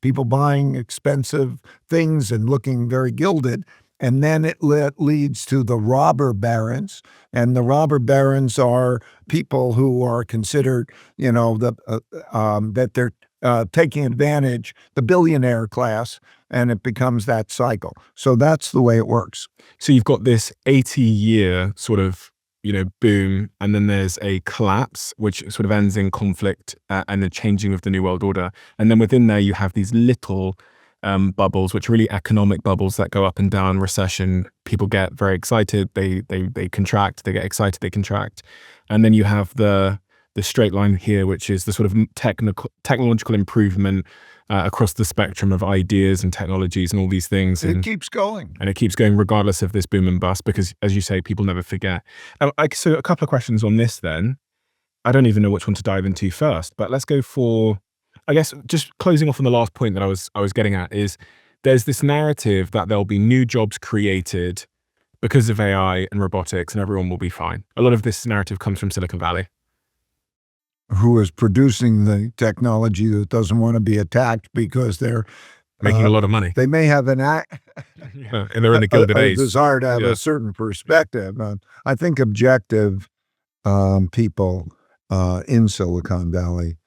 people buying expensive things and looking very gilded. And then it leads to the robber barons. And the robber barons are people who are considered, that they're taking advantage, the billionaire class, and it becomes that cycle. So that's the way it works. So you've got this 80-year sort of, boom, and then there's a collapse, which sort of ends in conflict and the changing of the New World Order. And then within there, you have these little bubbles, which are really economic bubbles that go up and down. Recession, people get very excited, they contract, they get excited, they contract. And then you have the straight line here, which is the sort of technological improvement across the spectrum of ideas and technologies and all these things. It keeps going. And it keeps going regardless of this boom and bust, because, as you say, people never forget. So a couple of questions on this then. I don't even know which one to dive into first, but let's go for, I guess, just closing off on the last point that I was getting at is there's this narrative that there'll be new jobs created because of AI and robotics and everyone will be fine. A lot of this narrative comes from Silicon Valley. Who is producing the technology that doesn't want to be attacked because they're making a lot of money. They may have an and they're in the Gilded Age. desire to have a certain perspective. I think objective people in Silicon Valley,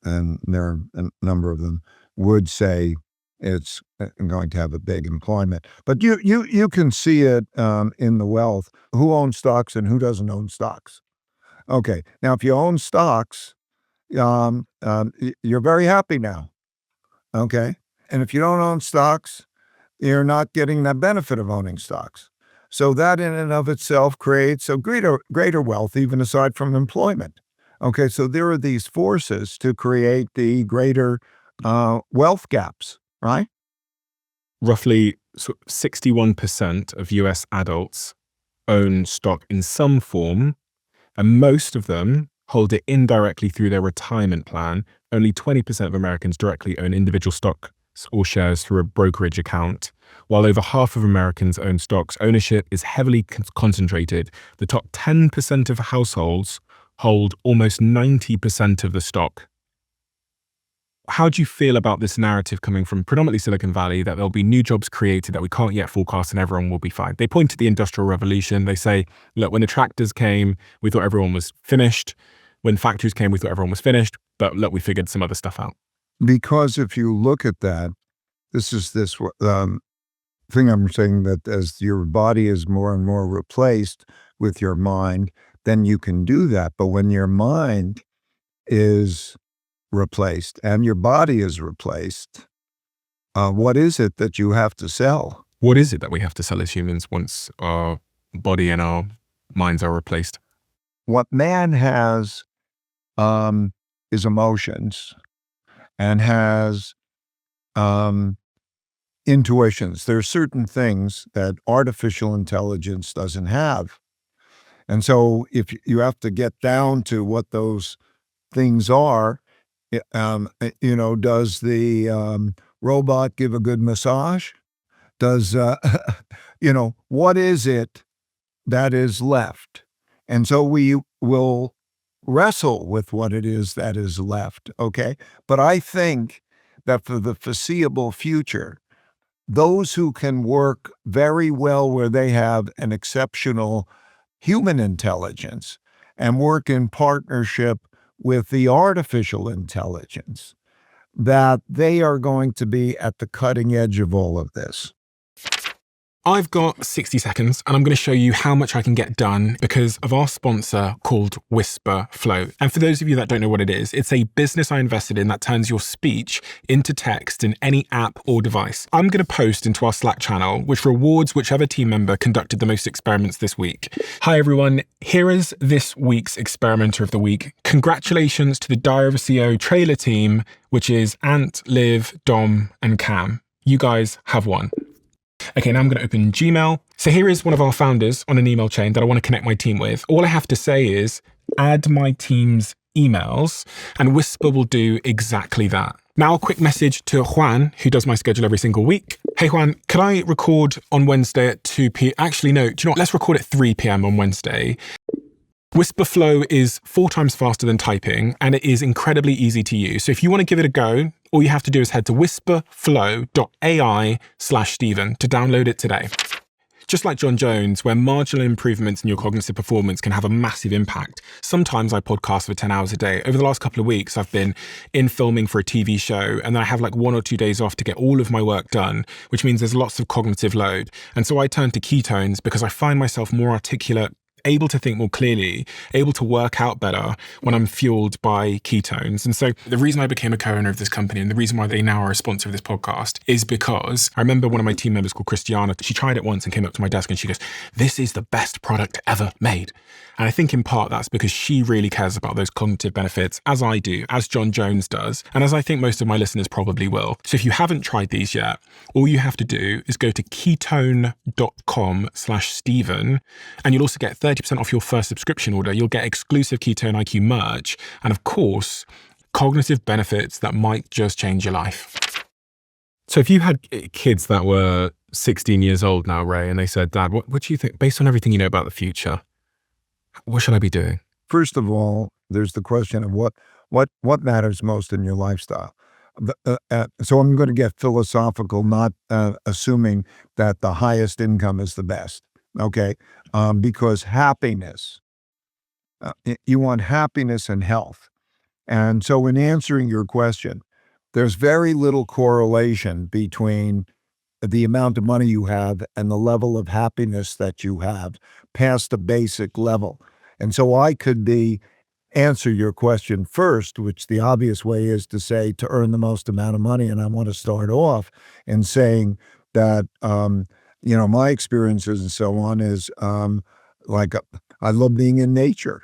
and there are a number of them, would say it's going to have a big employment. But you can see it in the wealth. Who owns stocks and who doesn't own stocks? Okay, now if you own stocks, you're very happy now, okay? And if you don't own stocks, you're not getting that benefit of owning stocks. So that in and of itself creates a greater wealth, even aside from employment. Okay, so there are these forces to create the greater wealth gaps, right? Roughly 61% of US adults own stock in some form, and most of them hold it indirectly through their retirement plan. Only 20% of Americans directly own individual stocks or shares through a brokerage account, while over half of Americans own stocks. Ownership is heavily concentrated. The top 10% of households hold almost 90% of the stock. How do you feel about this narrative coming from predominantly Silicon Valley, that there'll be new jobs created that we can't yet forecast and everyone will be fine? They point to the Industrial Revolution. They say, look, when the tractors came, we thought everyone was finished. When factories came, we thought everyone was finished. But look, we figured some other stuff out. Because if you look at that, this is this thing I'm saying, that as your body is more and more replaced with your mind, then you can do that. But when your mind is replaced and your body is replaced, what is it that you have to sell? What is it that we have to sell as humans once our body and our minds are replaced? What man has is emotions and has intuitions. There are certain things that artificial intelligence doesn't have. And so if you have to get down to what those things are, does the robot give a good massage? Does, what is it that is left? And so we will wrestle with what it is that is left, okay? But I think that for the foreseeable future, those who can work very well where they have an exceptional human intelligence and work in partnership with the artificial intelligence, that they are going to be at the cutting edge of all of this. I've got 60 seconds and I'm going to show you how much I can get done because of our sponsor called Whisper Flow. And for those of you that don't know what it is, it's a business I invested in that turns your speech into text in any app or device. I'm going to post into our Slack channel, which rewards whichever team member conducted the most experiments this week. Hi everyone, here is this week's Experimenter of the Week. Congratulations to the Diary of a CEO trailer team, which is Ant, Liv, Dom, and Cam. You guys have won. Okay, now I'm going to open Gmail. So here is one of our founders on an email chain that I want to connect my team with. All I have to say is add my team's emails and Whisper will do exactly that. Now a quick message to Juan, who does my schedule every single week. Hey Juan, could I record on Wednesday at 2 p.m? Actually, no, do you know what? Let's record at 3 p.m. on Wednesday. Whisper Flow is 4 times faster than typing and it is incredibly easy to use. So if you want to give it a go, all you have to do is head to whisperflow.ai/Stephen to download it today. Just like John Jones, where marginal improvements in your cognitive performance can have a massive impact. Sometimes I podcast for 10 hours a day. Over the last couple of weeks, I've been in filming for a TV show and then I have like 1 or 2 days off to get all of my work done, which means there's lots of cognitive load. And so I turn to ketones because I find myself more articulate, able to think more clearly, able to work out better when I'm fueled by ketones. And so the reason I became a co-owner of this company and the reason why they now are a sponsor of this podcast is because I remember one of my team members called Christiana, she tried it once and came up to my desk and she goes, "This is the best product ever made." And I think in part that's because she really cares about those cognitive benefits, as I do, as John Jones does, and as I think most of my listeners probably will. So if you haven't tried these yet, all you have to do is go to ketone.com/Stephen and you'll also get 30% off your first subscription order. You'll get exclusive Ketone IQ merch and of course, cognitive benefits that might just change your life. So if you had kids that were 16 years old now, Ray, and they said, "Dad, what do you think, based on everything you know about the future, what should I be doing?" First of all, there's the question of what matters most in your lifestyle. So I'm going to get philosophical, not assuming that the highest income is the best, okay? Because happiness, you want happiness and health. And so in answering your question, there's very little correlation between the amount of money you have and the level of happiness that you have past a basic level. And so I could answer your question first, which the obvious way is to say to earn the most amount of money. And I want to start off in saying that my experiences and so on is like I love being in nature.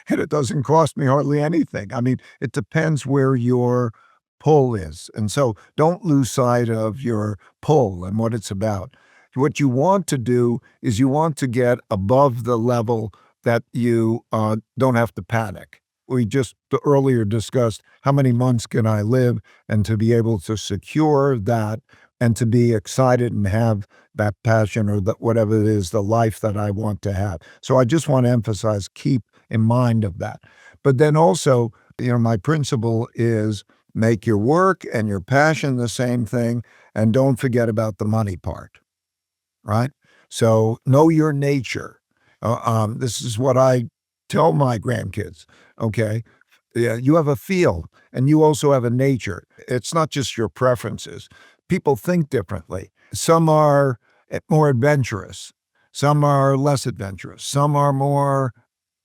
And it doesn't cost me hardly anything. I mean, it depends where your pull is. And so don't lose sight of your pull and what it's about. What you want to do is you want to get above the level that you don't have to panic. We just earlier discussed how many months can I live, and to be able to secure that and to be excited and have that passion or whatever it is, the life that I want to have. So I just want to emphasize, keep in mind of that. But then also, my principle is make your work and your passion the same thing, and don't forget about the money part, right? So know your nature. This is what I tell my grandkids, okay? Yeah, you have a feel and you also have a nature. It's not just your preferences. People think differently. Some are more adventurous, some are less adventurous, some are more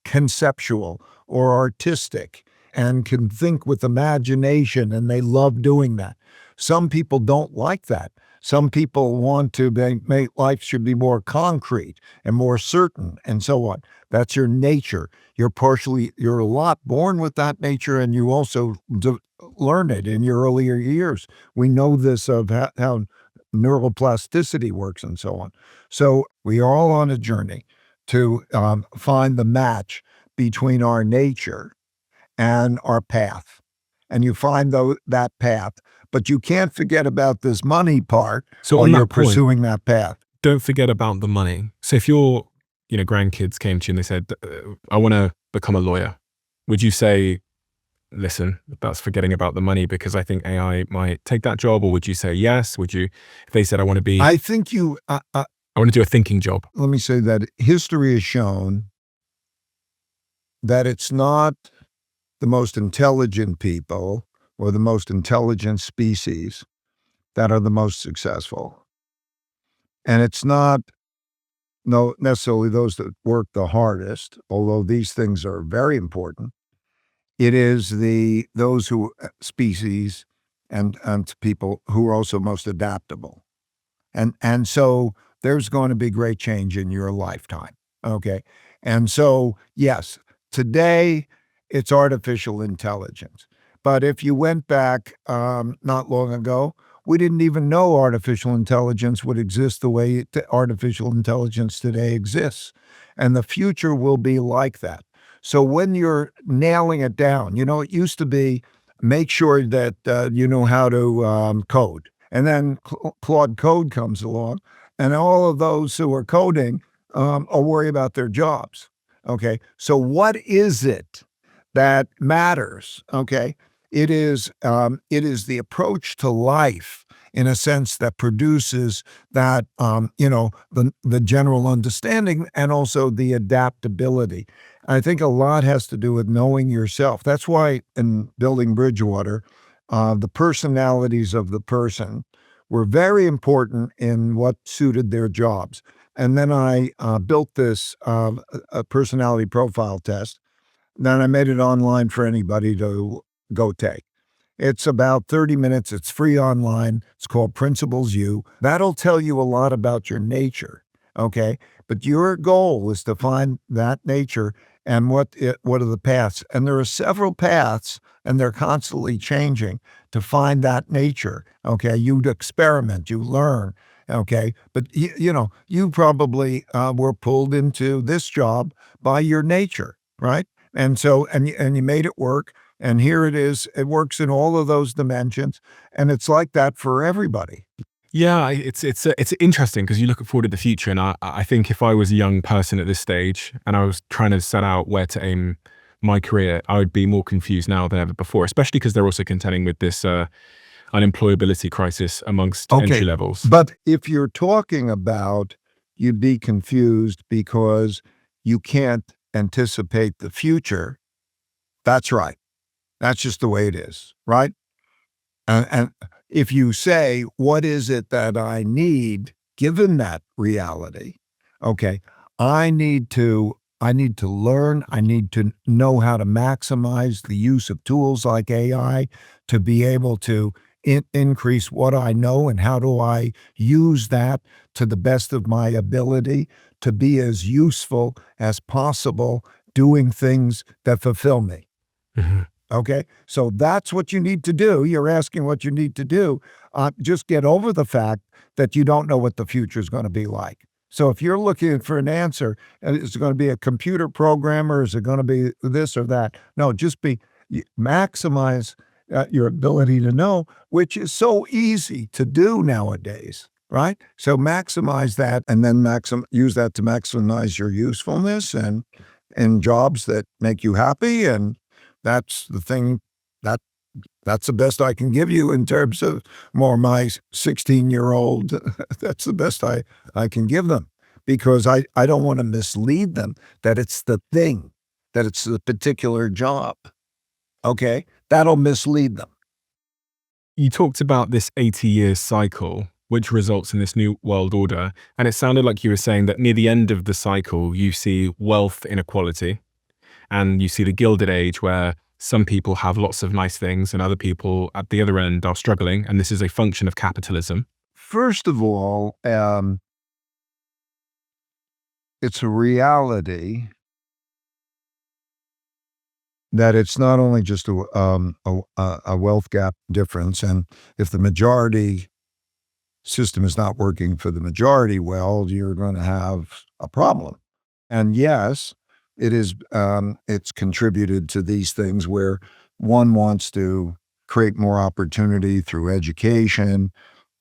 conceptual or artistic and can think with imagination, and they love doing that. Some people don't like that. Some people want to make life should be more concrete and more certain and so on. That's your nature. You're a lot born with that nature, and you also learn it in your earlier years. We know this of how neuroplasticity works and so on. So we are all on a journey to find the match between our nature and our path. And you find that path, but you can't forget about this money part So while on you're that point, pursuing that path. don't forget about the money. So if your, grandkids came to you and they said, I want to become a lawyer, would you say, listen, that's forgetting about the money because I think AI might take that job? Or would you say yes? Would you, if they said, I want to be, I think I want to do a thinking job? let me say that history has shown that it's not the most intelligent people or the most intelligent species that are the most successful. And it's not necessarily those that work the hardest, although these things are very important. It is those who species and people who are also most adaptable. And so there's going to be great change in your lifetime. Okay. And so, yes, today it's artificial intelligence. But if you went back not long ago, we didn't even know artificial intelligence would exist the way artificial intelligence today exists. And the future will be like that. So when you're nailing it down, it used to be make sure that you know how to code. And then Claude Code comes along, and all of those who are coding are worried about their jobs. Okay, so what is it that matters? Okay, it is the approach to life in a sense that produces that the general understanding and also the adaptability. I think a lot has to do with knowing yourself. That's why in building Bridgewater, the personalities of the person were very important in what suited their jobs. And then I built this a personality profile test. Then I made it online for anybody to go take. It's about 30 minutes. It's free online. It's called Principles You. That'll tell you a lot about your nature, okay? But your goal is to find that nature and what are the paths. And there are several paths, and they're constantly changing to find that nature, okay? You'd experiment, you learn, okay? But, you probably were pulled into this job by your nature, right? And so, and you made it work. And here it is. It works in all of those dimensions, and it's like that for everybody. Yeah, it's interesting because you look forward to the future, and I think if I was a young person at this stage and I was trying to set out where to aim my career, I would be more confused now than ever before, especially because they're also contending with this unemployability crisis amongst entry levels. But if you're talking about you'd be confused because you can't anticipate the future, that's right. That's just the way it is, right? And if you say, what is it that I need given that reality? Okay, I need to learn, I need to know how to maximize the use of tools like AI to be able to increase what I know and how do I use that to the best of my ability to be as useful as possible doing things that fulfill me. Mhm. Okay, so that's what you need to do. You're asking what you need to do. Just get over the fact that you don't know what the future is going to be like. So if you're looking for an answer, is it going to be a computer programmer? Is it going to be this or that? No, just maximize your ability to know, which is so easy to do nowadays, right? So maximize that, and then use that to maximize your usefulness and in jobs that make you happy. And that's the thing that that's the best I can give you in terms of more my 16-year-old. That's the best I can give them, because I don't want to mislead them that it's the thing, that it's the particular job. Okay, that'll mislead them. You talked about this 80-year cycle, which results in this new world order. And it sounded like you were saying that near the end of the cycle, you see wealth inequality and you see the Gilded Age where some people have lots of nice things and other people at the other end are struggling. And this is a function of capitalism. First of all, it's a reality that it's not only just a wealth gap difference. And if the majority system is not working for the majority, well, you're going to have a problem. And yes, it is. It's contributed to these things where one wants to create more opportunity through education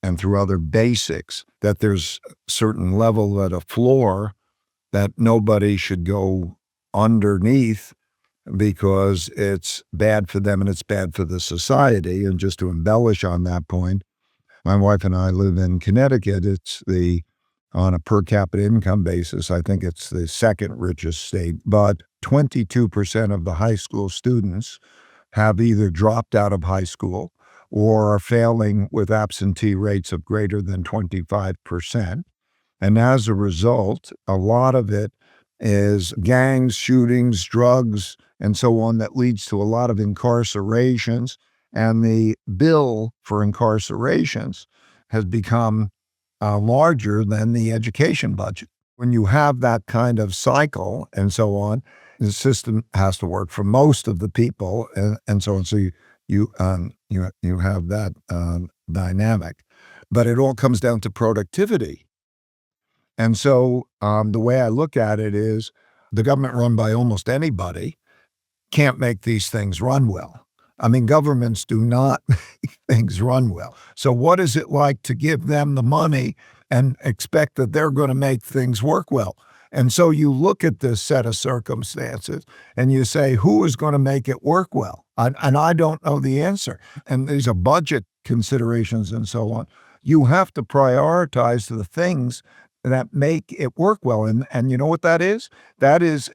and through other basics, that there's a certain level at a floor that nobody should go underneath, because it's bad for them and it's bad for the society. And just to embellish on that point, my wife and I live in Connecticut. On a per capita income basis, I think it's the second richest state, but 22% of the high school students have either dropped out of high school or are failing with absentee rates of greater than 25%. And as a result, a lot of it is gangs, shootings, drugs, and so on, that leads to a lot of incarcerations. And the bill for incarcerations has become larger than the education budget. When you have that kind of cycle and so on, the system has to work for most of the people, and so on. So you have that dynamic, but it all comes down to productivity. And so the way I look at it is, the government run by almost anybody can't make these things run well. I mean, governments do not make things run well. So what is it like to give them the money and expect that they're going to make things work well? And so you look at this set of circumstances and you say, who is going to make it work well? And I don't know the answer. And these are budget considerations and so on. You have to prioritize the things that make it work well. And you know what that is? That is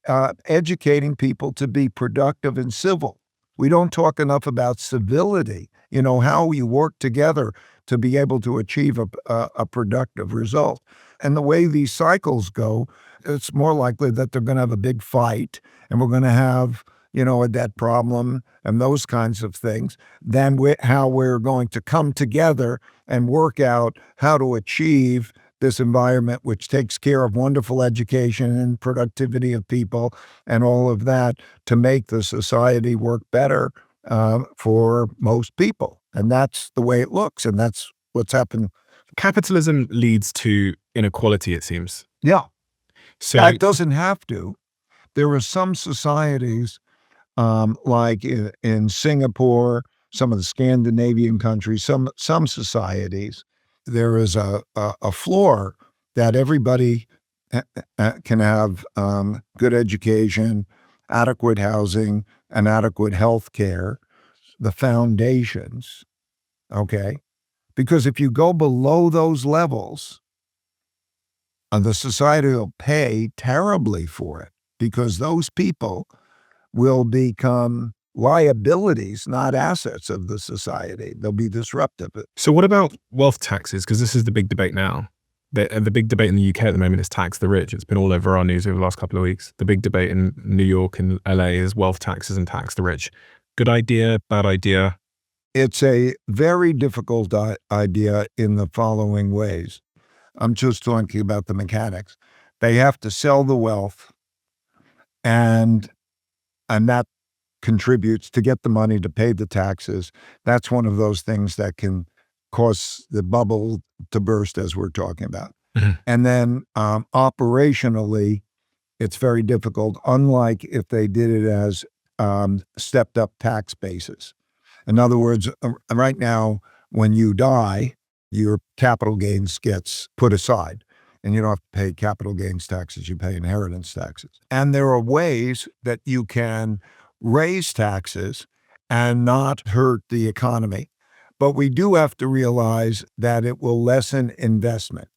educating people to be productive and civil. We don't talk enough about civility, how we work together to be able to achieve a productive result. And the way these cycles go, it's more likely that they're going to have a big fight and we're going to have, a debt problem and those kinds of things, than how we're going to come together and work out how to achieve this environment which takes care of wonderful education and productivity of people and all of that to make the society work better for most people. And that's the way it looks. And that's what's happened. Capitalism leads to inequality, it seems. Yeah. So That doesn't have to. There are some societies like in Singapore, some of the Scandinavian countries, some societies, there is a floor that everybody can have good education, adequate housing, and adequate health care, the foundations, okay? Because if you go below those levels, the society will pay terribly for it, because those people will become liabilities, not assets of the society. They'll be disruptive. So what about wealth taxes? Because this is the big debate now. The big debate in the UK at the moment is tax the rich. It's been all over our news over the last couple of weeks. The big debate in New York and LA is wealth taxes and tax the rich. Good idea, bad idea? It's a very difficult idea in the following ways. I'm just talking about the mechanics. They have to sell the wealth, and that contributes to get the money to pay the taxes. That's one of those things that can cause the bubble to burst, as we're talking about. Mhm. And then operationally, it's very difficult, unlike if they did it as stepped up tax bases. In other words, right now, when you die, your capital gains gets put aside, and you don't have to pay capital gains taxes, you pay inheritance taxes. And there are ways that you can raise taxes and not hurt the economy. But we do have to realize that it will lessen investment,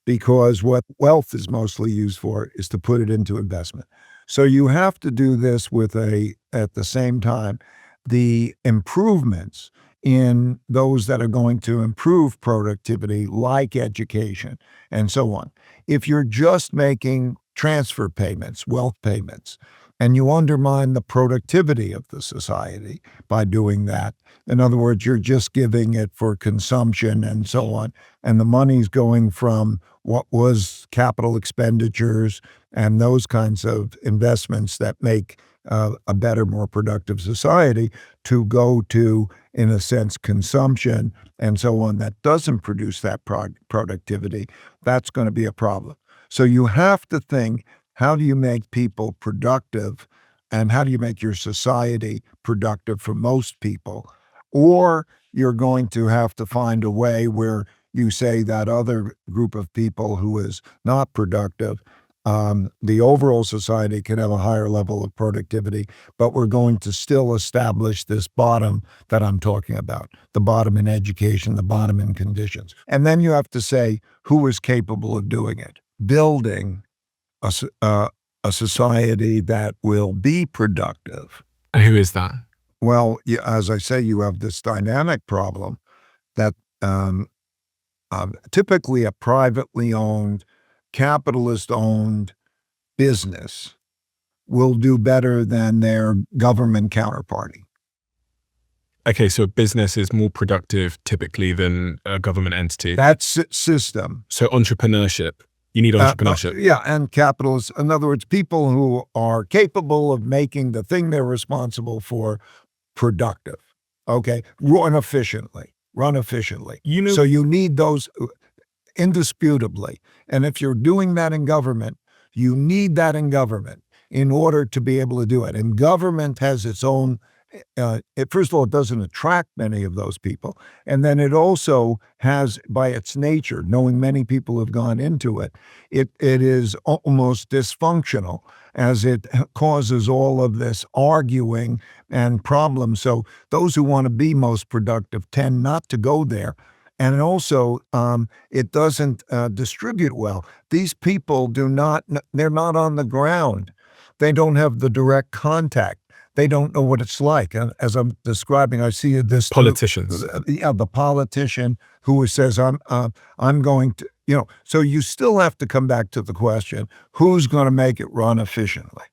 because what wealth is mostly used for is to put it into investment. So you have to do this with at the same time, the improvements in those that are going to improve productivity, like education and so on. If you're just making transfer payments, wealth payments, and you undermine the productivity of the society by doing that, in other words, you're just giving it for consumption and so on, and the money's going from what was capital expenditures and those kinds of investments that make a better, more productive society to go to, in a sense, consumption and so on that doesn't produce that productivity, that's going to be a problem. So you have to think, how do you make people productive, and how do you make your society productive for most people? Or you're going to have to find a way where you say that other group of people who is not productive, the overall society can have a higher level of productivity, but we're going to still establish this bottom that I'm talking about, the bottom in education, the bottom in conditions. And then you have to say, who is capable of doing it? Building a society that will be productive. And who is that? Well, as I say, you have this dynamic problem that typically a privately owned, capitalist-owned business will do better than their government counterparty. Okay, so a business is more productive typically than a government entity. That's system. So entrepreneurship. You need entrepreneurship. Yeah, and capitalists. In other words, people who are capable of making the thing they're responsible for productive. Okay, run efficiently. So you need those indisputably. And if you're doing that in government, you need that in government in order to be able to do it. And government has its own, first of all, it doesn't attract many of those people. And then it also has, by its nature, knowing many people have gone into it, it is almost dysfunctional, as it causes all of this arguing and problems. So those who want to be most productive tend not to go there. And also, it doesn't distribute well. These people they're not on the ground. They don't have the direct contact. They don't know what it's like. And as I'm describing, I see this Politicians. The politician who says, I'm going to, so you still have to come back to the question, who's going to make it run efficiently?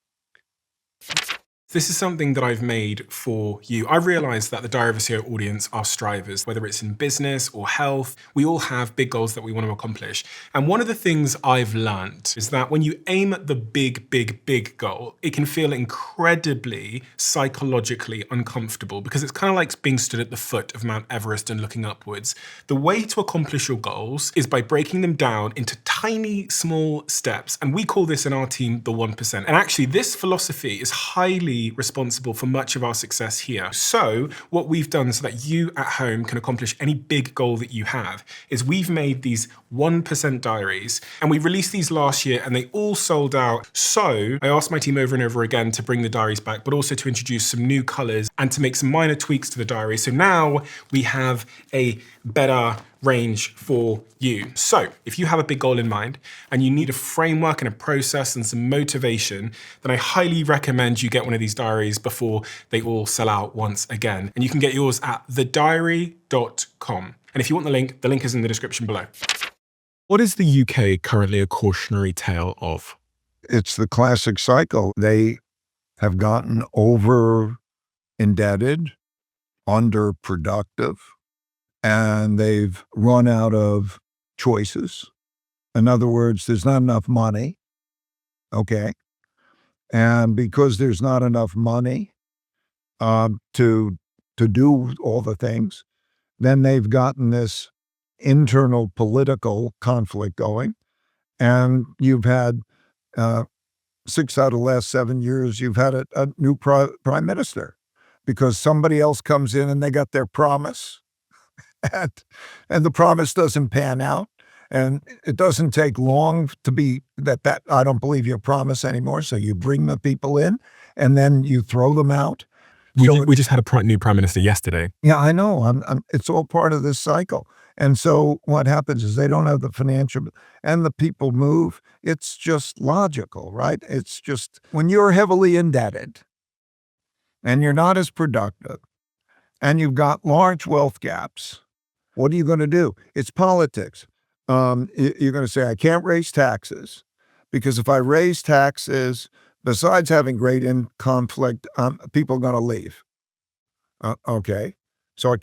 This is something that I've made for you. I realize that the Diary of a CEO audience are strivers, whether it's in business or health. We all have big goals that we want to accomplish. And one of the things I've learned is that when you aim at the big goal, it can feel incredibly psychologically uncomfortable, because it's kind of like being stood at the foot of Mount Everest and looking upwards. The way to accomplish your goals is by breaking them down into tiny, small steps. And we call this in our team the 1%. And actually, this philosophy is highly responsible for much of our success here. So what we've done so that you at home can accomplish any big goal that you have is we've made these 1% diaries, and we released these last year and they all sold out. So I asked my team over and over again to bring the diaries back, but also to introduce some new colors and to make some minor tweaks to the diary. So now we have a better range for you. So if you have a big goal in mind and you need a framework and a process and some motivation, then I highly recommend you get one of these diaries before they all sell out once again. And you can get yours at thediary.com. And if you want the link is in the description below. What is the UK currently a cautionary tale of? It's the classic cycle. They have gotten over indebted. underproductive, and they've run out of choices. In other words, there's not enough money, okay? And because there's not enough money to do all the things, then they've gotten this internal political conflict going. And you've had 6 out of the last 7 years, you've had a new prime minister because somebody else comes in and they got their promise, and, and the promise doesn't pan out. And it doesn't take long to be that I don't believe your promise anymore. So you bring the people in and then you throw them out. We just had a new prime minister yesterday. Yeah, I know. It's all part of this cycle. And so what happens is they don't have the financial, and the people move. It's just logical, right? It's just when you're heavily indebted and you're not as productive and you've got large wealth gaps, what are you going to do? It's politics. You're going to say, I can't raise taxes because if I raise taxes, besides having great conflict, people are going to leave. Okay. So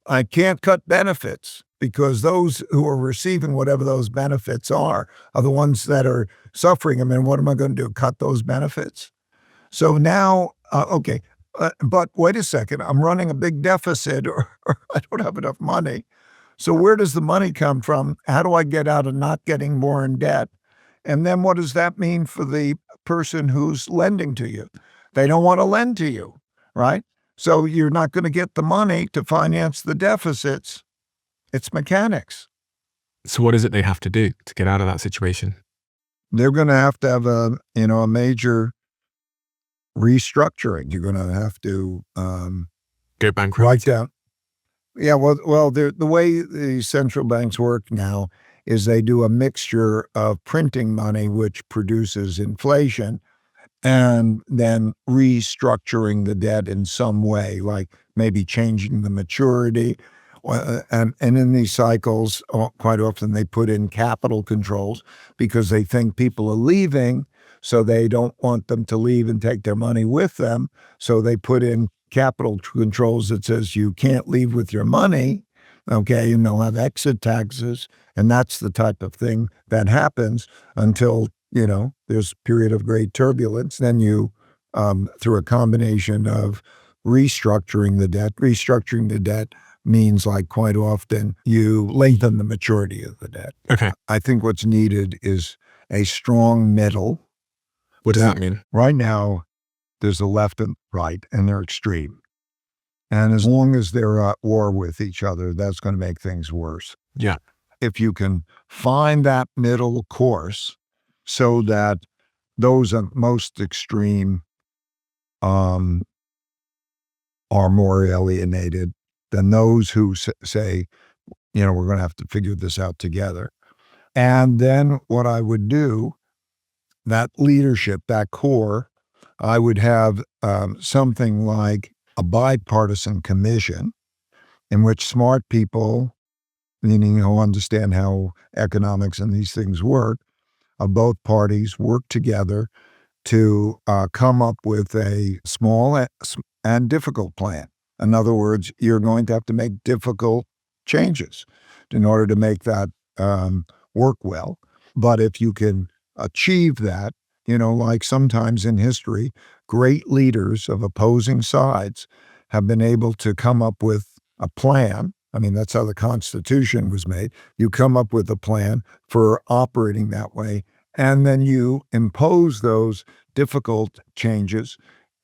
I can't cut benefits because those who are receiving whatever those benefits are the ones that are suffering them. And what am I going to do? Cut those benefits? So now, okay. But wait a second, I'm running a big deficit or I don't have enough money. So where does the money come from? How do I get out of not getting more in debt? And then what does that mean for the person who's lending to you? They don't want to lend to you, right? So you're not going to get the money to finance the deficits. It's mechanics. So what is it they have to do to get out of that situation? They're going to have a major restructuring. You're going to have to Go bankrupt. write down. Yeah, well, the way the central banks work now is they do a mixture of printing money, which produces inflation, and then restructuring the debt in some way, like maybe changing the maturity. And in these cycles, quite often they put in capital controls because they think people are leaving, so they don't want them to leave and take their money with them. So they put in capital controls that says you can't leave with your money, okay, and they'll have exit taxes. And that's the type of thing that happens until, there's a period of great turbulence. Then you, through a combination of restructuring the debt means like quite often you lengthen the maturity of the debt. Okay. I think what's needed is a strong middle. What does that mean? Right now, there's a left and right, and they're extreme. And as long as they're at war with each other, that's going to make things worse. Yeah. If you can find that middle course so that those at most extreme are more alienated than those who say, we're going to have to figure this out together. And then what I would do, that leadership, that core, I would have something like a bipartisan commission in which smart people, meaning who understand how economics and these things work, of both parties work together to come up with a small and difficult plan. In other words, you're going to have to make difficult changes in order to make that work well. But if you can achieve that, like sometimes in history, great leaders of opposing sides have been able to come up with a plan. I mean, that's how the Constitution was made. You come up with a plan for operating that way, and then you impose those difficult changes.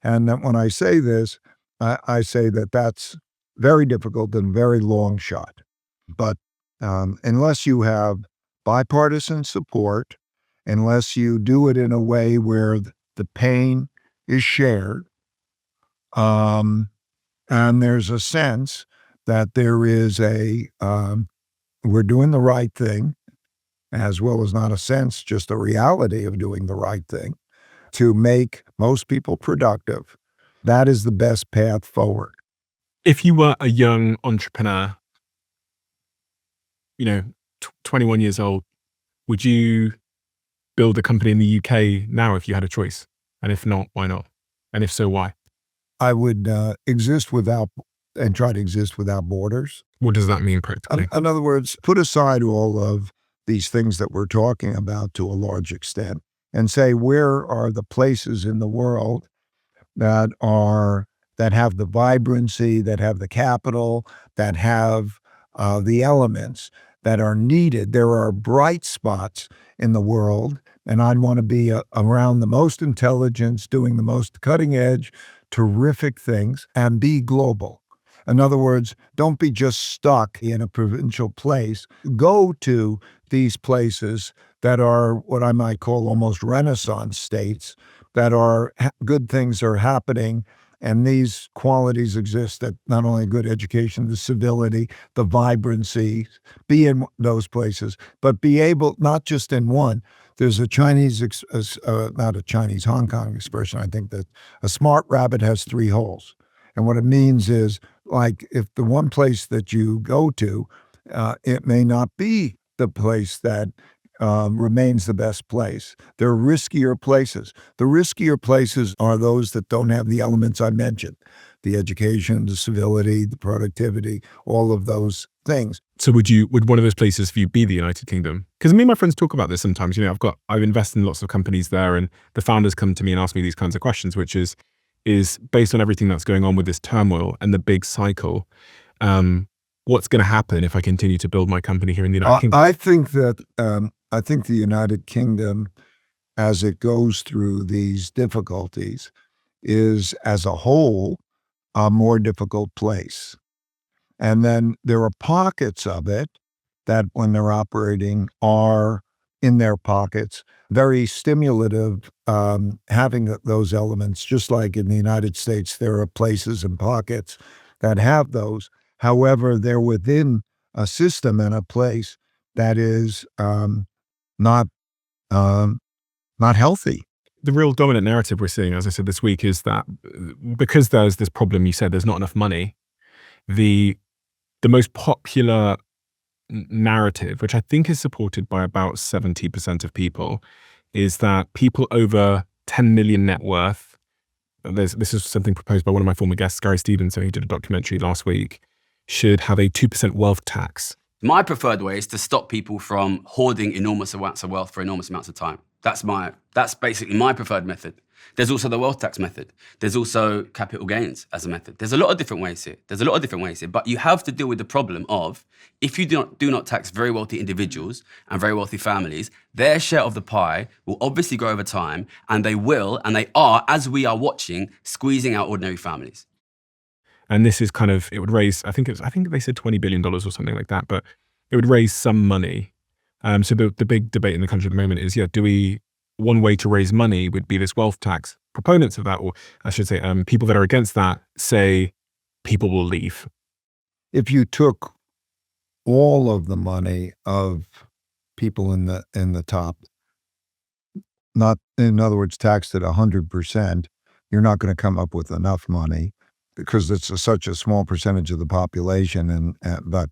And then when I say this, I say that that's very difficult and very long shot. But unless you have bipartisan support, unless you do it in a way where the pain is shared, and there's a sense that there is we're doing the right thing, as well as not a sense, just a reality of doing the right thing to make most people productive, that is the best path forward. If you were a young entrepreneur, 21 years old, would you build a company in the UK now if you had a choice? And if not, why not? And if so, why? I would exist without and try to exist without borders. What does that mean practically? In other words, put aside all of these things that we're talking about to a large extent and say, where are the places in the world that have the vibrancy, that have the capital, that have the elements that are needed. There are bright spots in the world, and I'd want to be around the most intelligence, doing the most cutting edge, terrific things, and be global. In other words, don't be just stuck in a provincial place. Go to these places that are what I might call almost Renaissance states, that are good things are happening, and these qualities exist, that not only good education, the civility, the vibrancy, be in those places, but be able, not just in one. There's a Chinese, not a Chinese, Hong Kong expression, I think, that a smart rabbit has 3 holes. And what it means is, like, if the one place that you go to, it may not be the place that remains the best place. There are riskier places. The riskier places are those that don't have the elements I mentioned, the education, the civility, the productivity, all of those things. So would one of those places for you be the United Kingdom? Because me and my friends talk about this sometimes. I've invested in lots of companies there, and the founders come to me and ask me these kinds of questions, which is based on everything that's going on with this turmoil and the big cycle. What's going to happen if I continue to build my company here in the United Kingdom? I think that I think the United Kingdom, as it goes through these difficulties, is as a whole a more difficult place. And then there are pockets of it that, when they're operating, are in their pockets, very stimulative, having those elements. Just like in the United States, there are places and pockets that have those. However, they're within a system and a place that is not healthy. The real dominant narrative we're seeing, as I said this week, is that because there's this problem, you said there's not enough money, the most popular narrative, which I think is supported by about 70% of people, is that people over 10 million net worth, this is something proposed by one of my former guests, Gary Stevenson, who did a documentary last week, should have a 2% wealth tax. My preferred way is to stop people from hoarding enormous amounts of wealth for enormous amounts of time. That's basically my preferred method. There's also the wealth tax method. There's also capital gains as a method. There's a lot of different ways here. But you have to deal with the problem of, if you do not tax very wealthy individuals and very wealthy families, their share of the pie will obviously grow over time, and they are, as we are watching, squeezing out ordinary families. And this is it would raise, I think they said $20 billion or something like that, but it would raise some money. So the big debate in the country at the moment is, one way to raise money would be this wealth tax. Proponents of that, or I should say, people that are against that, say people will leave. If you took all of the money of people in the top, not, in other words, taxed at 100%, you're not going to come up with enough money, because it's such a small percentage of the population. But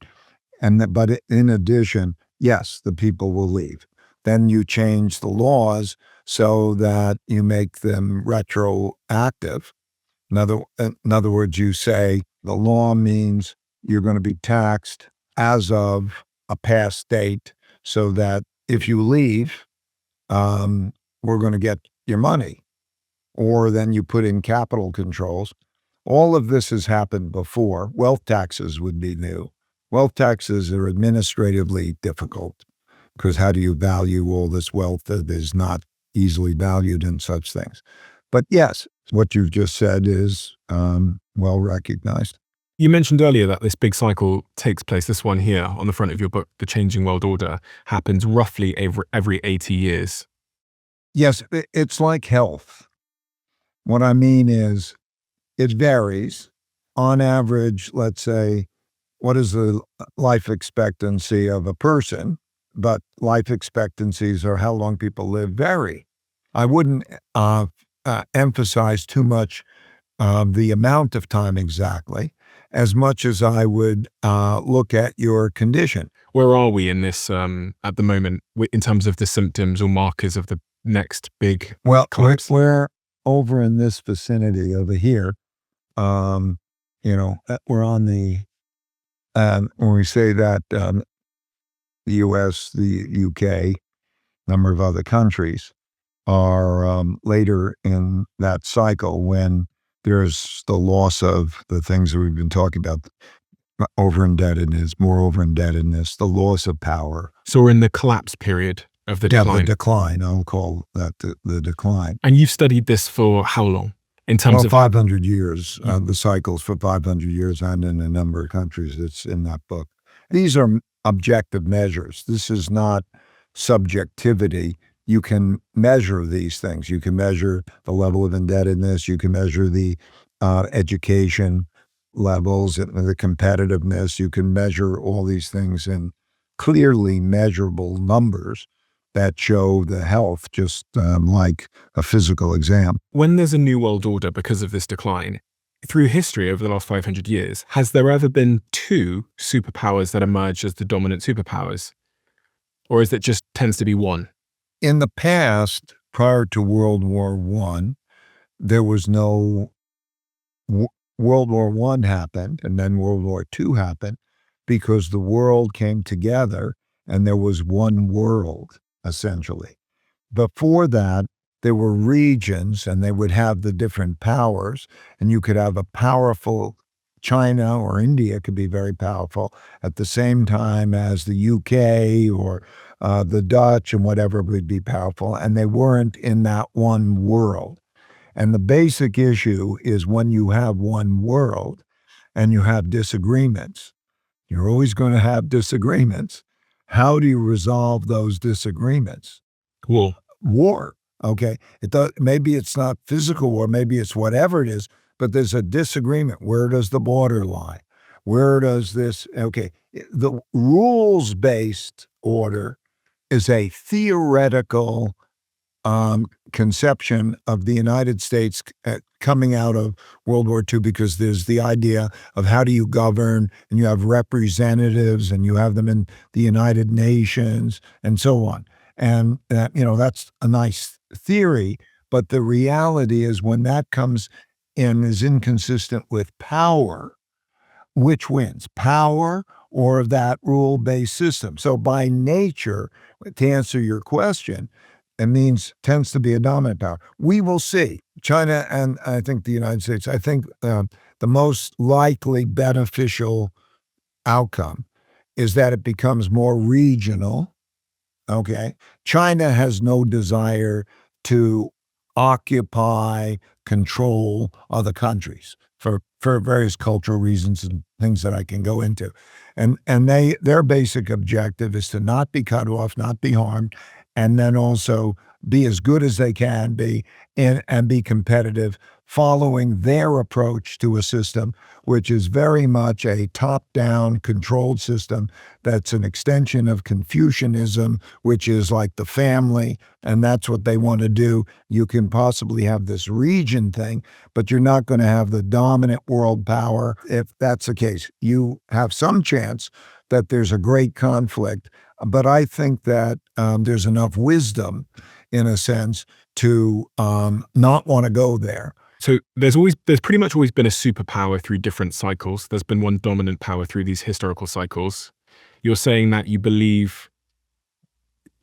in addition, yes, the people will leave. Then you change the laws so that you make them retroactive. In other words, you say the law means you're going to be taxed as of a past date, so that if you leave, we're going to get your money. Or then you put in capital controls. All of this has happened before. Wealth taxes would be new. Wealth taxes are administratively difficult, because how do you value all this wealth that is not easily valued in such things? But yes, what you've just said is well recognized. You mentioned earlier that this big cycle takes place. This one here on the front of your book, The Changing World Order, happens roughly every 80 years. Yes, it's like health. What I mean is, it varies. On average, let's say, what is the life expectancy of a person? But life expectancies, or how long people live, vary. I wouldn't emphasize too much the amount of time exactly, as much as I would look at your condition. Where are we in this at the moment, in terms of the symptoms or markers of the next big collapse? We're over in this vicinity over here. we're on the, when we say that the U.S., the U.K., number of other countries are later in that cycle when there's the loss of the things that we've been talking about, over-indebtedness, more over-indebtedness, the loss of power. So we're in the collapse period of the decline. Yeah, the decline. I'll call that the decline. And you've studied this for how long? In terms of 500 years, the cycles for 500 years, and in a number of countries. It's in that book. These are objective measures. This is not subjectivity. You can measure these things. You can measure the level of indebtedness. You can measure the education levels and the competitiveness. You can measure all these things in clearly measurable numbers that show the health, just like a physical exam. when there's a new world order because of this decline, through history over the last 500 years, has there ever been two superpowers that emerge as the dominant superpowers? Or is it just tends to be one? In the past, prior to World War I, there was no World War I happened, and then World War II happened because the world came together and there was one world, essentially. Before that, there were regions and they would have the different powers, and you could have a powerful China or India could be very powerful at the same time as the UK or the Dutch and whatever would be powerful, and they weren't in that one world. And the basic issue is when you have one world and you have disagreements, you're always going to have disagreements. How do you resolve those disagreements? War. Okay. Maybe it's not physical war, maybe it's whatever it is, but there's a disagreement. Where does the border lie? Where does this, okay. The rules-based order is a theoretical conception of the United States coming out of World War II, because there's the idea of how do you govern, and you have representatives and you have them in the United Nations and so on. And that's a nice theory, but the reality is when that comes in is inconsistent with power, which wins, power or that rule-based system? So by nature, to answer your question, it tends to be a dominant power. We will see. China and I think the United States, I think the most likely beneficial outcome is that it becomes more regional. Okay. China has no desire to occupy, control other countries for various cultural reasons and things that I can go into. And their basic objective is to not be cut off, not be harmed, and then also be as good as they can be and be competitive, following their approach to a system, which is very much a top-down controlled system that's an extension of Confucianism, which is like the family, and that's what they want to do. You can possibly have this region thing, but you're not going to have the dominant world power. If that's the case, you have some chance that there's a great conflict, but I think that there's enough wisdom, in a sense, to not want to go there. So there's pretty much always been a superpower through different cycles. There's been one dominant power through these historical cycles. You're saying that you believe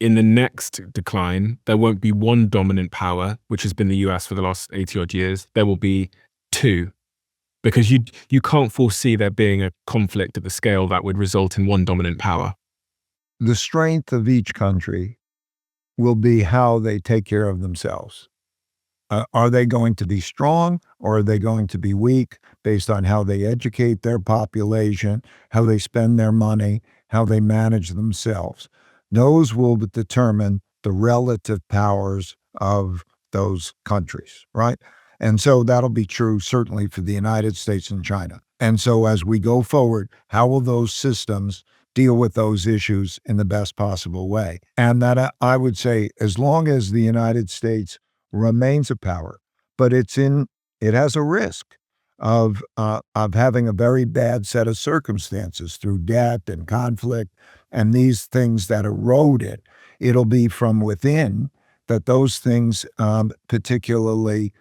in the next decline, there won't be one dominant power, which has been the US for the last 80 odd years. There will be two, because you can't foresee there being a conflict at the scale that would result in one dominant power. The strength of each country will be how they take care of themselves. Are they going to be strong, or are they going to be weak based on how they educate their population, how they spend their money, how they manage themselves? Those will determine the relative powers of those countries, right? And so that'll be true certainly for the United States and China. And so as we go forward, how will those systems deal with those issues in the best possible way? And that I would say, as long as the United States remains a power, but it has a risk of having a very bad set of circumstances through debt and conflict and these things that erode it. It'll be from within that those things particularly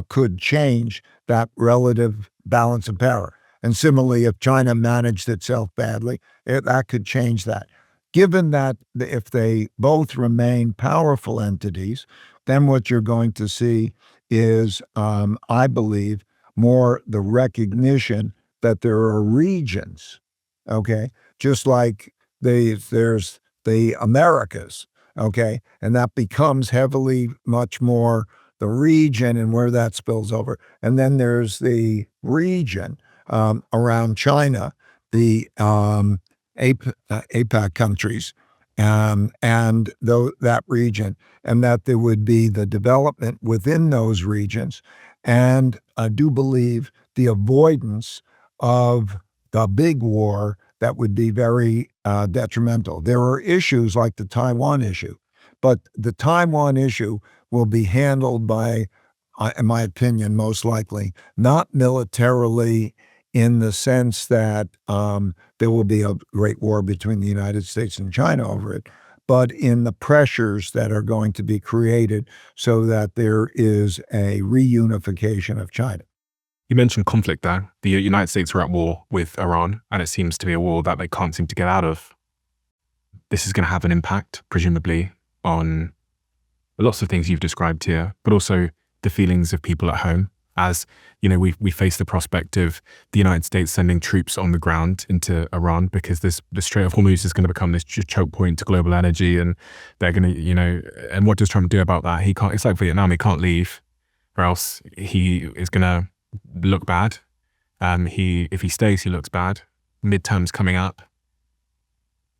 could change that relative balance of power. And similarly, if China managed itself badly, that could change that. Given that if they both remain powerful entities, then what you're going to see is, I believe, more the recognition that there are regions, okay? Just like there's the Americas, okay? And that becomes heavily much more the region and where that spills over. And then there's the region around China, the APAC countries, and that region, and that there would be the development within those regions. And I do believe the avoidance of the big war that would be very detrimental. There are issues like the Taiwan issue, but the Taiwan issue will be handled by, in my opinion, most likely, not militarily in the sense that there will be a great war between the United States and China over it, but in the pressures that are going to be created so that there is a reunification of China. You mentioned conflict there. The United States are at war with Iran, and it seems to be a war that they can't seem to get out of. This is going to have an impact, presumably, on lots of things you've described here, but also the feelings of people at home. As you know, we face the prospect of the United States sending troops on the ground into Iran because the Strait of Hormuz is going to become this choke point to global energy, and they're going to, and what does Trump do about that? He can't. It's like Vietnam. He can't leave, or else he is going to look bad. If he stays, he looks bad. Midterms coming up.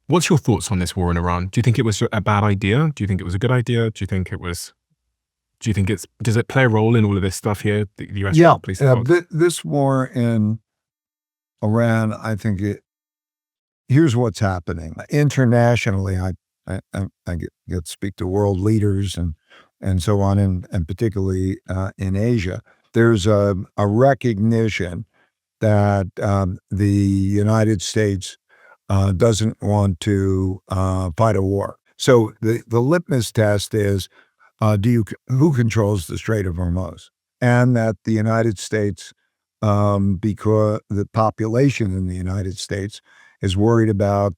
What's your thoughts on this war in Iran? Do you think it was a bad idea? Do you think it was a good idea? Do you think does it play a role in all of this stuff here? The U.S. police. This war in Iran, I think here's what's happening internationally. I get to speak to world leaders and so on, and particularly in Asia. There's a recognition that the United States doesn't want to fight a war. So the litmus test is, who controls the Strait of Hormuz? And that the United States, because the population in the United States is worried about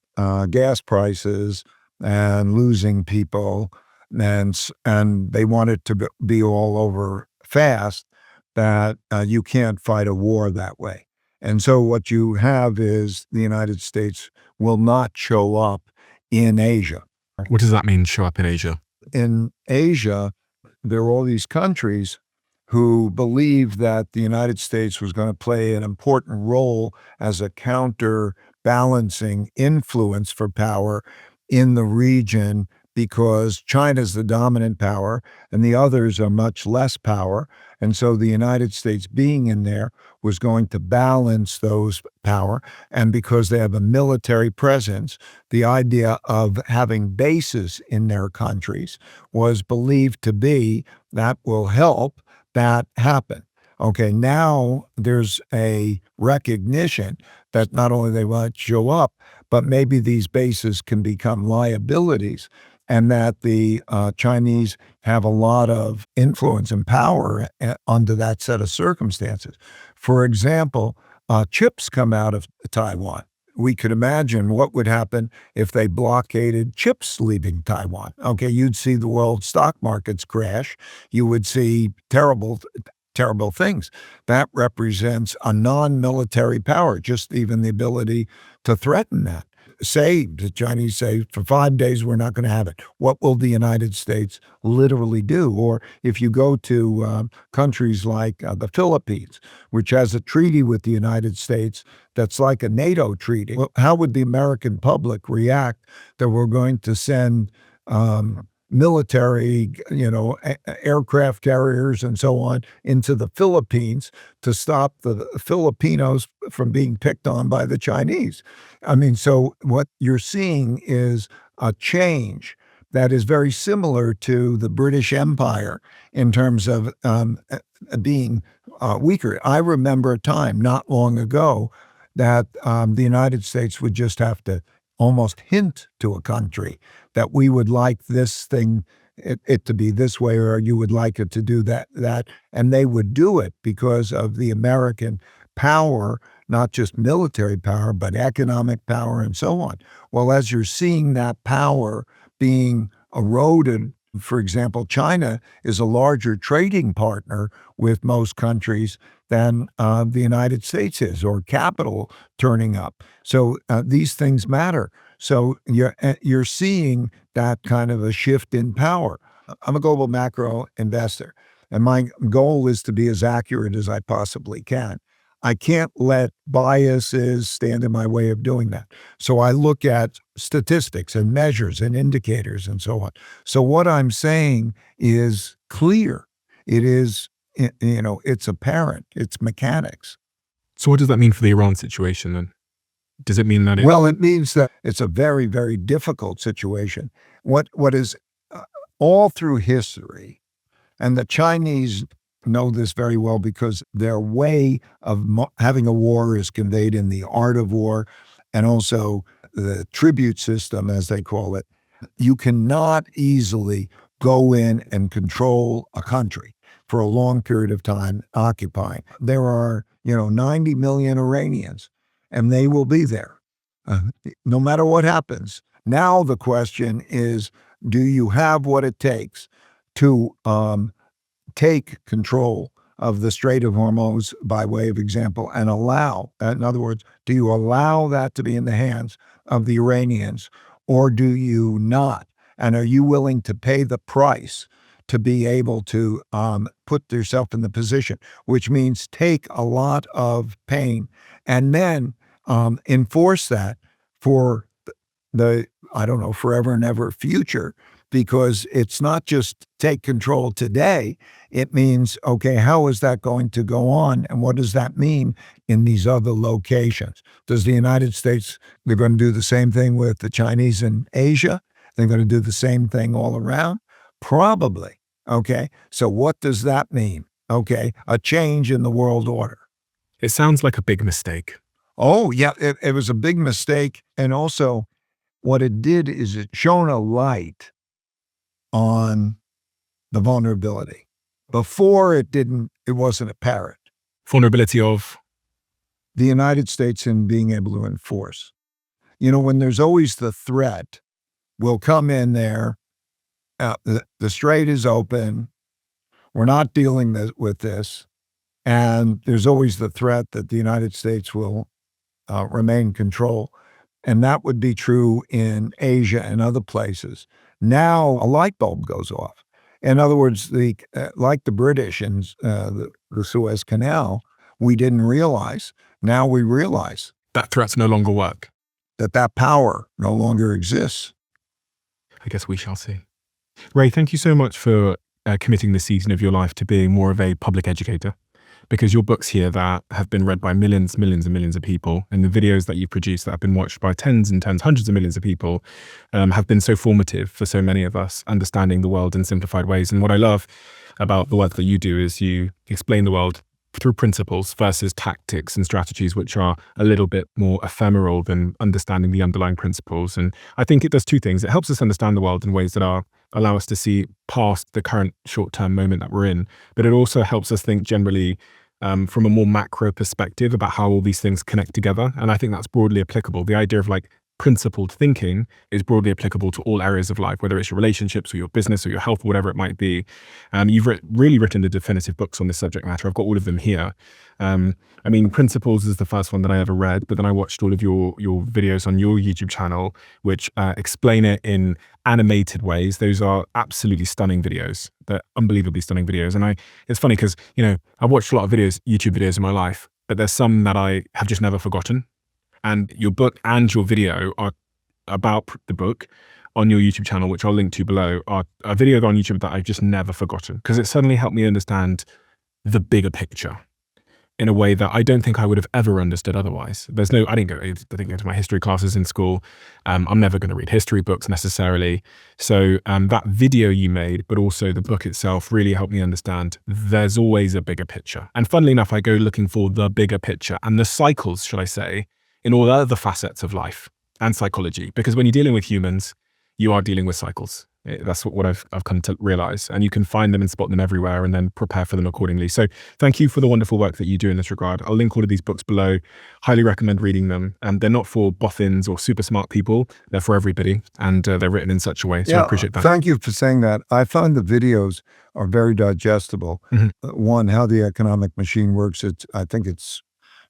gas prices and losing people, and they want it to be all over fast, that you can't fight a war that way. And so what you have is the United States will not show up in Asia. What does that mean, show up in Asia? In Asia, there are all these countries who believe that the United States was going to play an important role as a counterbalancing influence for power in the region because China's the dominant power and the others are much less power. And so the United States being in there was going to balance those power. And because they have a military presence, the idea of having bases in their countries was believed to be that will help that happen. Okay, now there's a recognition that not only they want to show up, but maybe these bases can become liabilities, and that the Chinese have a lot of influence and power under that set of circumstances. For example, chips come out of Taiwan. We could imagine what would happen if they blockaded chips leaving Taiwan. Okay, you'd see the world stock markets crash. You would see terrible things. That represents a non-military power, just even the ability to threaten that. Say, the Chinese say, for 5 days, we're not going to have it. What will the United States literally do? Or if you go to countries like the Philippines, which has a treaty with the United States that's like a NATO treaty, well, how would the American public react that we're going to send military, aircraft carriers and so on into the Philippines to stop the Filipinos from being picked on by the Chinese? I mean, so what you're seeing is a change that is very similar to the British Empire in terms of being weaker. I remember a time not long ago that the United States would just have to almost hint to a country that we would like this thing, it to be this way, or you would like it to do that, and they would do it because of the American power, not just military power, but economic power and so on. Well, as you're seeing that power being eroded, for example, China is a larger trading partner with most countries than the United States is, or capital turning up. So these things matter. So you're seeing that kind of a shift in power. I'm a global macro investor, and my goal is to be as accurate as I possibly can. I can't let biases stand in my way of doing that. So I look at statistics and measures and indicators and so on. So what I'm saying is clear. It is, it's apparent. It's mechanics. So what does that mean for the Iran situation then? Does it mean that it... Well, it means that it's a very, very difficult situation. What is all through history, and the Chinese know this very well because their way of having a war is conveyed in the art of war and also the tribute system, as they call it. You cannot easily go in and control a country for a long period of time occupying. There are, 90 million Iranians, and they will be there no matter what happens. Now the question is, do you have what it takes to take control of the Strait of Hormuz, by way of example, and allow, in other words, do you allow that to be in the hands of the Iranians, or do you not? And are you willing to pay the price to be able to put yourself in the position, which means take a lot of pain and then enforce that for the, forever and ever future? Because it's not just take control today. It means, okay, how is that going to go on? And what does that mean in these other locations? Does the United States, they're going to do the same thing with the Chinese in Asia? They're going to do the same thing all around? Probably. Okay. So what does that mean? Okay. A change in the world order. It sounds like a big mistake. Oh, yeah. It was a big mistake. And also what it did is it shone a light on the vulnerability. Before it wasn't apparent. Vulnerability of? The United States in being able to enforce. When there's always the threat, we'll come in there, the strait is open, we're not dealing with this, and there's always the threat that the United States will remain control. And that would be true in Asia and other places. Now a light bulb goes off. In other words, like the British in the Suez Canal, we didn't realize. Now we realize that threats no longer work. That power no longer exists. I guess we shall see. Ray, thank you so much for committing this season of your life to being more of a public educator, because your books here that have been read by millions and millions of people, and the videos that you've produced that have been watched by tens and tens, hundreds of millions of people, have been so formative for so many of us, understanding the world in simplified ways. And what I love about the work that you do is you explain the world through principles versus tactics and strategies, which are a little bit more ephemeral than understanding the underlying principles. And I think it does two things. It helps us understand the world in ways that allow us to see past the current short-term moment that we're in, but it also helps us think generally from a more macro perspective about how all these things connect together. And I think that's broadly applicable. The idea of principled thinking is broadly applicable to all areas of life, whether it's your relationships or your business or your health or whatever it might be. You've really written the definitive books on this subject matter. I've got all of them here. Principles is the first one that I ever read, but then I watched all of your videos on your YouTube channel, which explain it in animated ways. Those are absolutely stunning videos. They're unbelievably stunning videos. And it's funny because, I've watched a lot of YouTube videos in my life, but there's some that I have just never forgotten. And your book and your video are about the book on your YouTube channel, which I'll link to below, are a video on YouTube that I've just never forgotten, because it suddenly helped me understand the bigger picture in a way that I don't think I would have ever understood otherwise. I didn't go to my history classes in school. I'm never going to read history books necessarily. So that video you made, but also the book itself, really helped me understand there's always a bigger picture. And funnily enough, I go looking for the bigger picture and the cycles, should I say, in all other facets of life and psychology. Because when you're dealing with humans, you are dealing with cycles. That's what I've come to realize. And you can find them and spot them everywhere and then prepare for them accordingly. So thank you for the wonderful work that you do in this regard. I'll link all of these books below. Highly recommend reading them. And they're not for boffins or super smart people. They're for everybody. And they're written in such a way. So I appreciate that. Thank you for saying that. I found the videos are very digestible. One, how the economic machine works. I think it's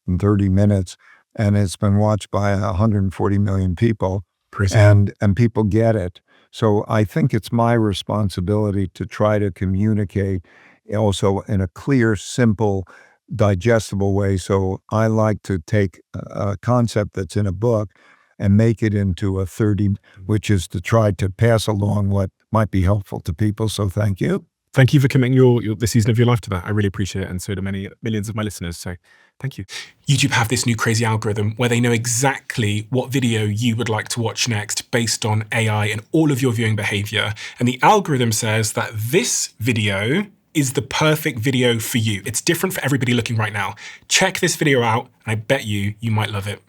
in 30 minutes. And it's been watched by 140 million people. Crazy. And people get it. So I think it's my responsibility to try to communicate also in a clear, simple, digestible way. So I like to take a concept that's in a book and make it into a 30, which is to try to pass along what might be helpful to people. So thank you. Thank you for committing the season of your life to that. I really appreciate it. And so do millions of my listeners. So thank you. YouTube have this new crazy algorithm where they know exactly what video you would like to watch next based on AI and all of your viewing behavior. And the algorithm says that this video is the perfect video for you. It's different for everybody looking right now. Check this video out, and I bet you might love it.